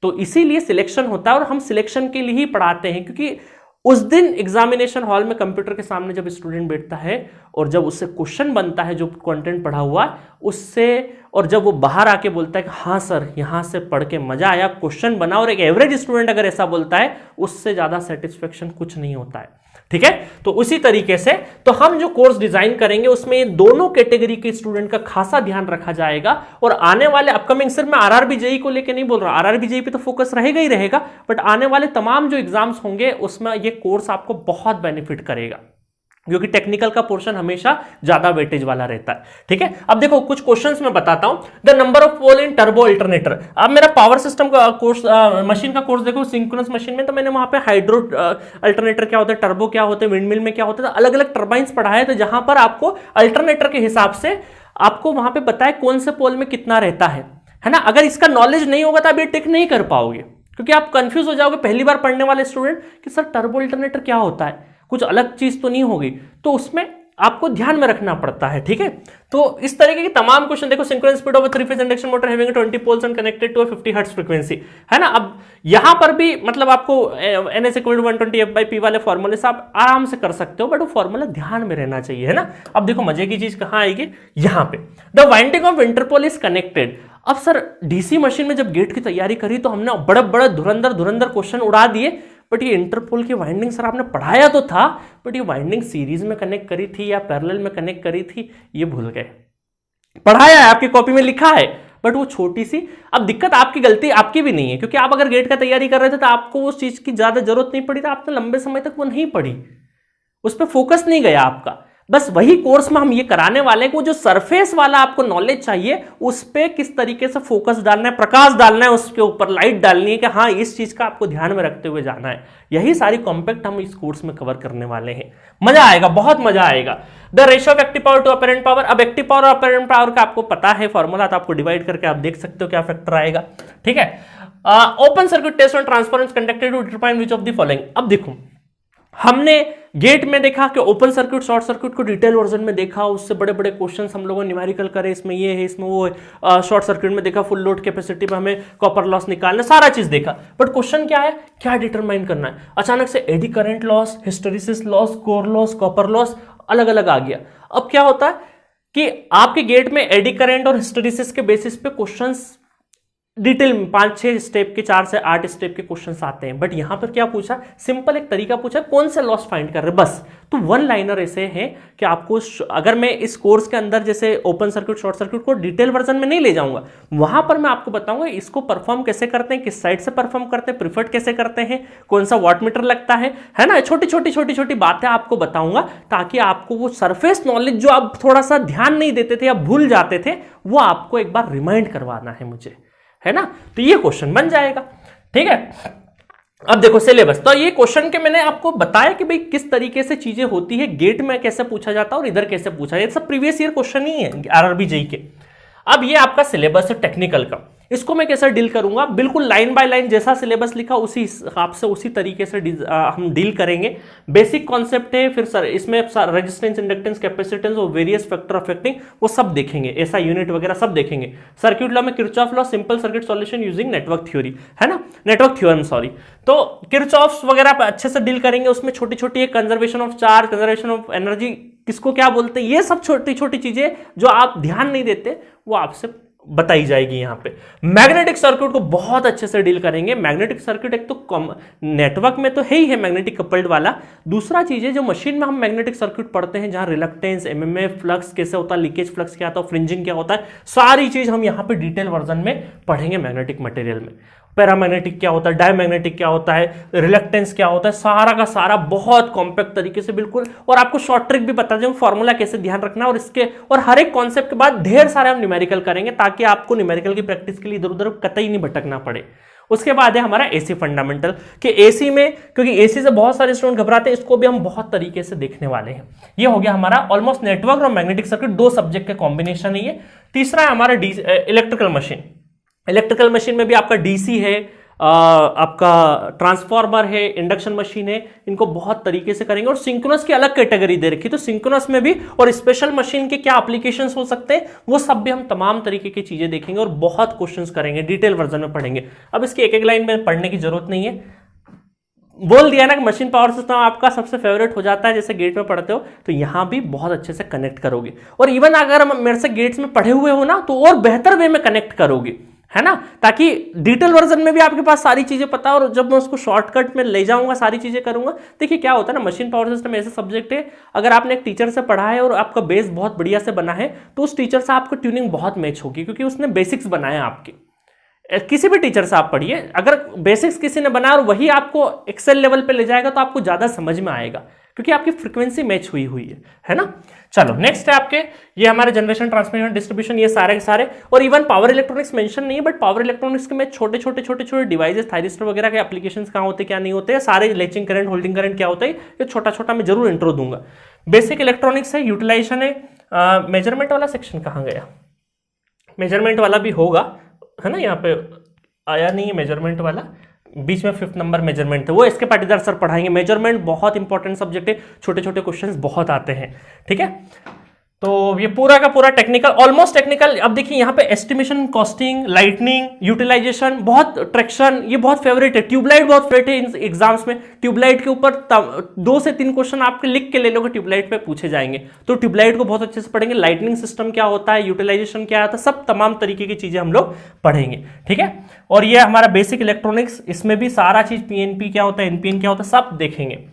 तो इसीलिए सिलेक्शन होता है और हम सिलेक्शन के लिए ही पढ़ाते हैं, क्योंकि उस दिन एग्जामिनेशन हॉल में कंप्यूटर के सामने जब स्टूडेंट बैठता है और जब उससे क्वेश्चन बनता है जो कंटेंट पढ़ा हुआ उससे, और जब वो बाहर आके बोलता है कि हाँ सर यहाँ से पढ़ के मजा आया, क्वेश्चन बना, और एक एवरेज स्टूडेंट अगर ऐसा बोलता है, उससे ज्यादा सेटिस्फेक्शन कुछ नहीं होता है। ठीक है, तो उसी तरीके से तो हम जो कोर्स डिजाइन करेंगे उसमें ये दोनों कैटेगरी के स्टूडेंट का खासा ध्यान रखा जाएगा। और आने वाले अपकमिंग, सिर्फ मैं आरआरबी जेईई को लेके नहीं बोल रहा, आरआरबी जेईई पे तो फोकस रहेगा ही रहेगा, बट आने वाले तमाम जो एग्जाम्स होंगे उसमें ये कोर्स आपको बहुत बेनिफिट करेगा, क्योंकि टेक्निकल का पोर्शन हमेशा ज्यादा वेटेज वाला रहता है। ठीक है, अब देखो कुछ क्वेश्चंस मैं बताता हूं। The number of pole in turbo alternator. अब मेरा पावर सिस्टम का कोर्स, मशीन का कोर्स देखो, सिंक्रोनस मशीन में तो मैंने वहां पे हाइड्रो अल्टरनेटर क्या होता है, टर्बो क्या होते हैं, विंडमिल में क्या होता है, अलग अलग टर्बाइंस पढ़ाए, तो जहां पर आपको अल्टरनेटर के हिसाब से आपको वहां पे बताए कौन से पोल में कितना रहता है ना। अगर इसका नॉलेज नहीं होगा तो आप ये टिक नहीं कर पाओगे, क्योंकि आप कंफ्यूज हो जाओगे पहली बार पढ़ने वाले स्टूडेंट कि सर टर्बो अल्टरनेटर क्या होता है, कुछ अलग चीज तो नहीं होगी, तो उसमें आपको ध्यान में रखना पड़ता है। ठीक है, तो इस तरीके के तमाम क्वेश्चन देखो, synchronous speed of 3 phase induction motor having 20 poles and connected to 50 hertz frequency, है ना। अब यहां पर भी मतलब आपको NS = 120 F/P वाले फॉर्मूले से आप आराम से कर सकते हो, बट वो फॉर्मूला ध्यान में रहना चाहिए, है ना। अब देखो मजे की चीज कहां आएगी, यहां पे the winding of Interpol is connected. अब सर डीसी मशीन में जब गेट की तैयारी करी तो हमने बड़े बड़े धुरंधर क्वेश्चन उड़ा दिए, बट ये इंटरपोल की वाइंडिंग सर आपने पढ़ाया तो था, बट ये वाइंडिंग सीरीज में कनेक्ट करी थी या पैरेलल में कनेक्ट करी थी, ये भूल गए। पढ़ाया है, आपकी कॉपी में लिखा है, बट वो छोटी सी। अब दिक्कत आपकी, गलती आपकी भी नहीं है, क्योंकि आप अगर गेट का तैयारी कर रहे थे तो आपको उस चीज की ज्यादा जरूरत नहीं पड़ी, तो आपने लंबे समय तक वो नहीं पढ़ी, उस पर फोकस नहीं गया आपका। बस वही कोर्स में हम ये कराने वाले हैं, वो जो सरफेस वाला आपको नॉलेज चाहिए उस पे किस तरीके से फोकस डालना है, प्रकाश डालना है, उसके ऊपर लाइट डालनी है कि हाँ इस चीज का आपको ध्यान में रखते हुए जाना है। यही सारी कॉम्पैक्ट हम इस कोर्स में कवर करने वाले हैं। मजा आएगा, बहुत मजा आएगा। The ratio of active power to apparent power. अब एक्टिव पावर और अपरेंट पावर का आपको पता है फॉर्मूला, तो आपको डिवाइड करके आप देख सकते हो क्या फैक्टर आएगा। ठीक है, open circuit test on transformers conducted to determine which of the following. अब देखो हमने गेट में देखा कि ओपन सर्किट शॉर्ट सर्किट को डिटेल वर्जन में देखा, उससे बड़े बड़े क्वेश्चंस हम लोगों ने न्यूमेरिकल करे, इसमें ये है इसमें वो है। शॉर्ट सर्किट में देखा फुल लोड कैपेसिटी में हमें कॉपर लॉस निकालना, सारा चीज देखा, बट क्वेश्चन क्या है, क्या डिटरमाइन करना है। अचानक से eddy current loss, hysteresis loss, core loss, copper loss अलग अलग आ गया। अब क्या होता है कि आपके गेट में एडी करंट और हिस्टेरिसिस के बेसिस पे क्वेश्चंस डिटेल में 5-6 स्टेप के, 4 से 8 स्टेप के क्वेश्चंस आते हैं, बट यहां पर क्या पूछा, सिंपल एक तरीका पूछा, कौन से लॉस फाइंड कर रहे बस। तो वन लाइनर ऐसे हैं कि आपको, अगर मैं इस कोर्स के अंदर जैसे ओपन सर्किट शॉर्ट सर्किट को डिटेल वर्जन में नहीं ले जाऊंगा, वहां पर मैं आपको बताऊंगा इसको परफॉर्म कैसे करते हैं, किस साइड से परफॉर्म करते हैं, प्रिफर्ड कैसे करते हैं, कौन सा वाटमीटर लगता है ना। छोटी छोटी बातें आपको बताऊंगा, ताकि आपको वो सरफेस नॉलेज जो आप थोड़ा सा ध्यान नहीं देते थे या भूल जाते थे, वो आपको एक बार रिमाइंड करवाना है मुझे, है ना। तो ये क्वेश्चन बन जाएगा। ठीक है, अब देखो सिलेबस, तो ये क्वेश्चन के मैंने आपको बताया कि भाई किस तरीके से चीजें होती है, गेट में कैसे पूछा जाता है और इधर कैसे पूछा जाता है, सब प्रीवियस ईयर क्वेश्चन ही है आरआरबी जेईई के। अब ये आपका सिलेबस है टेक्निकल का, इसको मैं कैसे डील करूंगा, बिल्कुल लाइन बाय लाइन जैसा सिलेबस लिखा उसी हिसाब से उसी तरीके से हम डील करेंगे। बेसिक कॉन्सेप्ट है, फिर सर इसमें रेजिस्टेंस, इंडक्टेंस, कैपेसिटेंस और वेरियस फैक्टर अफेक्टिंग वो सब देखेंगे, ऐसा यूनिट वगैरह सब देखेंगे। सर्किट लॉ में Kirchhoff law, simple circuit solution using network theory, है ना, नेटवर्क थ्योरम सॉरी। तो किरचॉफ वगैरह अच्छे से डील करेंगे, उसमें छोटी छोटी conservation of charge, conservation of energy किसको क्या बोलते हैं, ये सब छोटी छोटी चीजें जो आप ध्यान नहीं देते वो आपसे बताई जाएगी। यहां पे मैग्नेटिक सर्किट को बहुत अच्छे से डील करेंगे। मैग्नेटिक सर्किट एक तो नेटवर्क में तो है ही है मैग्नेटिक कपल्ड वाला, दूसरा चीज है जो मशीन में हम मैग्नेटिक सर्किट पढ़ते हैं, जहां रिलक्टेंस, एमएमएफ, फ्लक्स कैसे होता है, लीकेज फ्लक्स क्या होता है, फ्रिंजिंग क्या होता है, सारी चीज हम यहां पे डिटेल वर्जन में पढ़ेंगे मैग्नेटिक मटेरियल में। पैरामैग्नेटिक क्या होता है, डायमैग्नेटिक क्या होता है, रिलक्टेंस क्या होता है, सारा का सारा बहुत कॉम्पैक्ट तरीके से बिल्कुल, और आपको शॉर्ट ट्रिक भी बता दूं, फॉर्मूला कैसे ध्यान रखना, और इसके और हर एक कॉन्सेप्ट के बाद ढेर सारे हम न्यूमेरिकल करेंगे, ताकि आपको न्यूमेरिकल की प्रैक्टिस के लिए इधर उधर कतई नहीं भटकना पड़े। उसके बाद है हमारा एसी फंडामेंटल, कि एसी में, क्योंकि एसी से बहुत सारे स्टूडेंट घबराते हैं, इसको भी हम बहुत तरीके से देखने वाले हैं। ये हो गया हमारा ऑलमोस्ट नेटवर्क और मैग्नेटिक सर्किट, दो सब्जेक्ट के कॉम्बिनेशन है ये। तीसरा है हमारा इलेक्ट्रिकल मशीन। इलेक्ट्रिकल मशीन में भी आपका डीसी है, आपका ट्रांसफार्मर है, इंडक्शन मशीन है, इनको बहुत तरीके से करेंगे। और सिंक्रोनस की अलग कैटेगरी दे रखी, तो सिंक्रोनस में भी और स्पेशल मशीन के क्या एप्लीकेशंस हो सकते हैं, वो सब भी हम तमाम तरीके की चीजें देखेंगे और बहुत क्वेश्चंस करेंगे, डिटेल वर्जन में पढ़ेंगे। अब इसकी एक एक लाइन में पढ़ने की जरूरत नहीं है, बोल दिया ना कि मशीन पावर सिस्टम आपका सबसे फेवरेट हो जाता है जैसे गेट में पढ़ते हो, तो यहां भी बहुत अच्छे से कनेक्ट करोगे। और इवन अगर मेरे से गेट्स में पढ़े हुए हो ना तो और बेहतर वे में कनेक्ट करोगे, है ना, ताकि डिटेल वर्जन में भी आपके पास सारी चीजें पता है। और जब मैं उसको शॉर्टकट में ले जाऊंगा, सारी चीजें करूंगा, देखिए क्या होता है ना, मशीन पावर सिस्टम ऐसा सब्जेक्ट है, अगर आपने एक टीचर से पढ़ा है और आपका बेस बहुत बढ़िया से बना है तो उस टीचर से आपको ट्यूनिंग बहुत मैच होगी, क्योंकि उसने बेसिक्स बनाया आपके। किसी भी टीचर से आप पढ़िए, अगर बेसिक्स किसी ने बनाया और वही आपको एक्सेल लेवल पे ले जाएगा तो आपको ज्यादा समझ में आएगा, क्योंकि आपकी फ्रीक्वेंसी मैच हुई है ना। चलो नेक्स्ट है आपके ये हमारे जनरेशन, ट्रांसमिशन, डिस्ट्रीब्यूशन, ये सारे के सारे। और इवन पावर इलेक्ट्रॉनिक्स मेंशन नहीं है, बट पावर इलेक्ट्रॉनिक्स के में छोटे डिवाइसेस, थायरिस्टर वगैरह के एप्लीकेशंस कहाँ होते हैं क्या नहीं होते हैं, सारे लेचिंग करंट, होल्डिंग करंट क्या होता है, ये छोटा मैं जरूर इंट्रो दूंगा। बेसिक इलेक्ट्रॉनिक्स है, यूटिलाइजेशन है। मेजरमेंट वाला सेक्शन कहाँ गया, मेजरमेंट वाला भी होगा, है ना, यहाँ पे आया नहीं है मेजरमेंट वाला, बीच में 5th नंबर मेजरमेंट है, वो इसके पाटीदार सर पढ़ाएंगे। मेजरमेंट बहुत इंपॉर्टेंट सब्जेक्ट है, छोटे क्वेश्चंस बहुत आते हैं, ठीक है। तो ये पूरा का पूरा टेक्निकल, ऑलमोस्ट टेक्निकल। अब देखिए यहाँ पे एस्टिमेशन, कॉस्टिंग, लाइटनिंग, यूटिलाइजेशन, बहुत ट्रैक्शन, ये बहुत फेवरेट है। ट्यूबलाइट बहुत फेवरेट है इन एग्जाम्स में। ट्यूबलाइट के ऊपर 2 से 3 क्वेश्चन आपके लिख के ले लोगे, ट्यूबलाइट पे पूछे जाएंगे, तो ट्यूबलाइट को बहुत अच्छे से पढ़ेंगे। लाइटनिंग सिस्टम क्या होता है, यूटिलाइजेशन क्या होता है, सब तमाम तरीके की चीजें हम लोग पढ़ेंगे, ठीक है। और ये हमारा बेसिक इलेक्ट्रॉनिक्स, इसमें भी सारा चीज पीएनपी क्या होता है, एनपीएन क्या होता है, सब देखेंगे।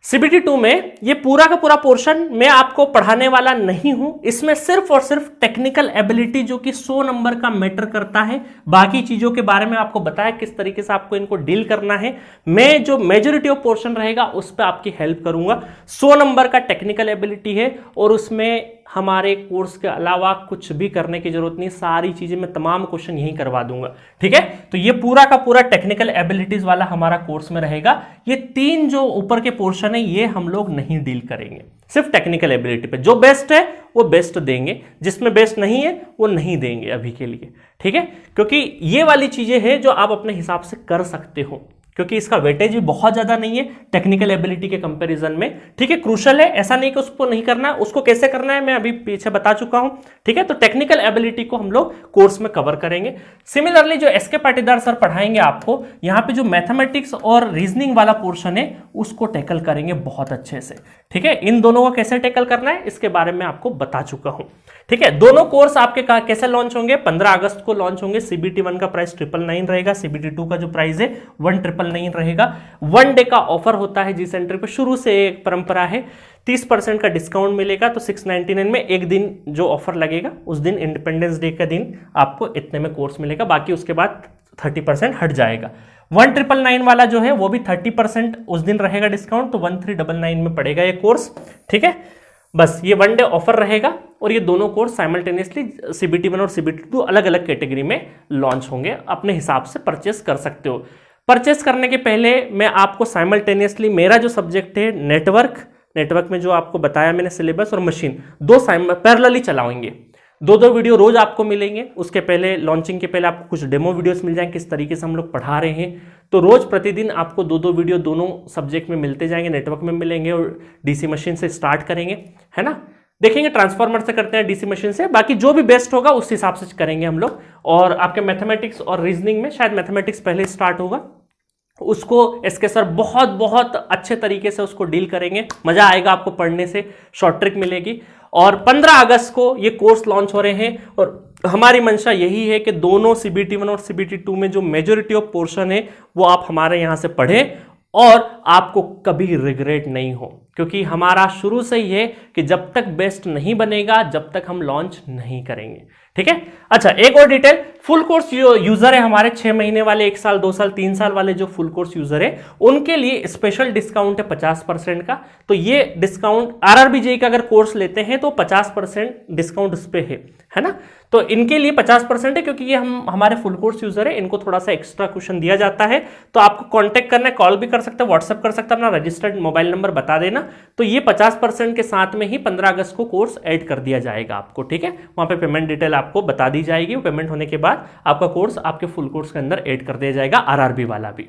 सीबीटी 2 में ये पूरा का पूरा पोर्शन मैं आपको पढ़ाने वाला नहीं हूं, इसमें सिर्फ और सिर्फ टेक्निकल एबिलिटी जो कि 100 नंबर का मैटर करता है, बाकी चीजों के बारे में आपको बताया किस तरीके से आपको इनको डील करना है। मैं जो मेजॉरिटी ऑफ पोर्शन रहेगा उस पर आपकी हेल्प करूंगा। 100 नंबर का टेक्निकल एबिलिटी है और उसमें हमारे कोर्स के अलावा कुछ भी करने की जरूरत नहीं, सारी चीजें मैं तमाम क्वेश्चन यहीं करवा दूंगा, ठीक है। तो ये पूरा का पूरा टेक्निकल एबिलिटीज वाला हमारा कोर्स में रहेगा। ये 3 जो ऊपर के पोर्शन है ये हम लोग नहीं डील करेंगे, सिर्फ टेक्निकल एबिलिटी पे। जो बेस्ट है वो बेस्ट देंगे, जिसमें बेस्ट नहीं है वो नहीं देंगे अभी के लिए, ठीक है। क्योंकि ये वाली चीजें हैं जो आप अपने हिसाब से कर सकते हो, क्योंकि इसका वेटेज भी बहुत ज्यादा नहीं है टेक्निकल एबिलिटी के कंपैरिजन में, ठीक है। क्रूशल है, ऐसा नहीं कि उसको नहीं करना है, उसको कैसे करना है मैं अभी पीछे बता चुका हूं, ठीक है। तो टेक्निकल एबिलिटी को हम लोग कोर्स में कवर करेंगे। सिमिलरली जो एसके पाटीदार सर पढ़ाएंगे आपको, यहाँ पे जो मैथमेटिक्स और रीजनिंग वाला पोर्शन है उसको टैकल करेंगे बहुत अच्छे से, ठीक है। इन दोनों को कैसे टैकल करना है इसके बारे में आपको बता चुका हूं, ठीक है। दोनों कोर्स आपके कैसे लॉन्च होंगे, 15 अगस्त को लॉन्च होंगे। सीबीटी 1 का प्राइस 999 रहेगा, सीबीटी 2 का जो प्राइस है 1999 रहेगा। 1 डे का ऑफर होता है जी सेंटर पे, शुरू से एक परंपरा है। 30% का डिस्काउंट मिलेगा, तो 699 में एक दिन जो ऑफर लगेगा उस दिन इंडिपेंडेंस डे का दिन आपको इतने में कोर्स मिलेगा, बाकी उसके बाद 30% हट जाएगा। 1999 वाला जो है वो भी 30% उस दिन रहेगा डिस्काउंट, तो 1399 में पड़ेगा ये कोर्स, ठीक है। बस ये 1 डे ऑफर रहेगा और ये दोनों कोर्स साइमल्टेनियसली सीबीटी 1 और सीबीटी 2 अलग अलग कैटेगरी में लॉन्च होंगे, अपने हिसाब से परचेस कर सकते हो। परचेस करने के पहले मैं आपको साइमल्टेनियसली मेरा जो सब्जेक्ट है नेटवर्क में जो आपको बताया मैंने सिलेबस और मशीन, 2 पैरेलली चलाएंगे। 2 वीडियो रोज आपको मिलेंगे। उसके पहले लॉन्चिंग के पहले आपको कुछ डेमो वीडियोस मिल जाएंगे किस तरीके से हम लोग पढ़ा रहे हैं। तो रोज प्रतिदिन आपको 2 वीडियो दोनों सब्जेक्ट में मिलते जाएंगे, नेटवर्क में मिलेंगे और डीसी मशीन से स्टार्ट करेंगे, है ना। देखेंगे ट्रांसफार्मर से करते हैं, डीसी मशीन से, बाकी जो भी बेस्ट होगा उस हिसाब से करेंगे हम लोग। और आपके मैथमेटिक्स और रीजनिंग में शायद मैथमेटिक्स पहले स्टार्ट होगा, उसको एसके सर बहुत अच्छे तरीके से उसको डील करेंगे, मजा आएगा आपको पढ़ने से, शॉर्ट ट्रिक मिलेगी। और 15 अगस्त को ये कोर्स लॉन्च हो रहे हैं और हमारी मंशा यही है कि दोनों सीबीटी 1 और सीबीटी 2 में जो मेजॉरिटी ऑफ पोर्शन है वो आप हमारे यहां से पढ़ें और आपको कभी रिग्रेट नहीं हो, क्योंकि हमारा शुरू से ही है कि जब तक बेस्ट नहीं बनेगा जब तक हम लॉन्च नहीं करेंगे, ठीक है। अच्छा, एक और डिटेल, फुल कोर्स यूजर है हमारे 6 महीने वाले, 1 साल 2 साल 3 साल वाले जो फुल कोर्स यूजर है उनके लिए स्पेशल डिस्काउंट है 50% का। तो ये डिस्काउंट आरआरबीजेई का अगर कोर्स लेते हैं तो 50% डिस्काउंट उस पे है ना। तो इनके लिए 50% है क्योंकि ये हमारे फुल कोर्स यूजर है, इनको थोड़ा सा एक्स्ट्रा क्वेश्चन दिया जाता है। तो आपको कांटेक्ट करना है, कॉल भी कर सकते हैं, व्हाट्सएप कर सकते हैं, अपना रजिस्टर्ड मोबाइल नंबर बता देना। तो ये 50% के साथ में ही 15 अगस्त को कोर्स ऐड कर दिया जाएगा आपको, ठीक है। वहां पे पेमेंट डिटेल आपको बता दी जाएगी, पेमेंट होने के बाद आपका कोर्स आपके फुल कोर्स के अंदर ऐड कर दिया जाएगा, आरआरबी वाला भी,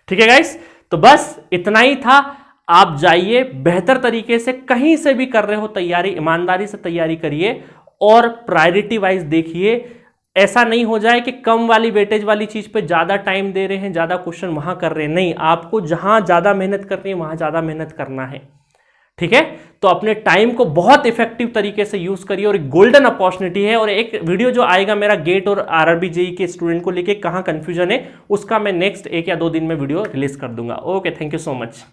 ठीक है गाइस। तो बस इतना ही था। आप जाइए, बेहतर तरीके से कहीं से भी कर रहे हो तैयारी, ईमानदारी से तैयारी करिए और प्रायोरिटी वाइज देखिए। ऐसा नहीं हो जाए कि कम वाली वेटेज वाली चीज पे ज्यादा टाइम दे रहे हैं, ज्यादा क्वेश्चन वहां कर रहे हैं। नहीं, आपको जहां ज्यादा मेहनत करनी है वहां ज्यादा मेहनत करना है। ठीक है, तो अपने टाइम को बहुत इफेक्टिव तरीके से यूज करिए और एक गोल्डन अपॉर्चुनिटी है। और एक वीडियो जो आएगा मेरा गेट और आरआरबी जेई के स्टूडेंट को लेके कहां कंफ्यूजन है, उसका मैं नेक्स्ट 1 या 2 दिन में वीडियो रिलीज कर दूंगा। Okay, thank you so much.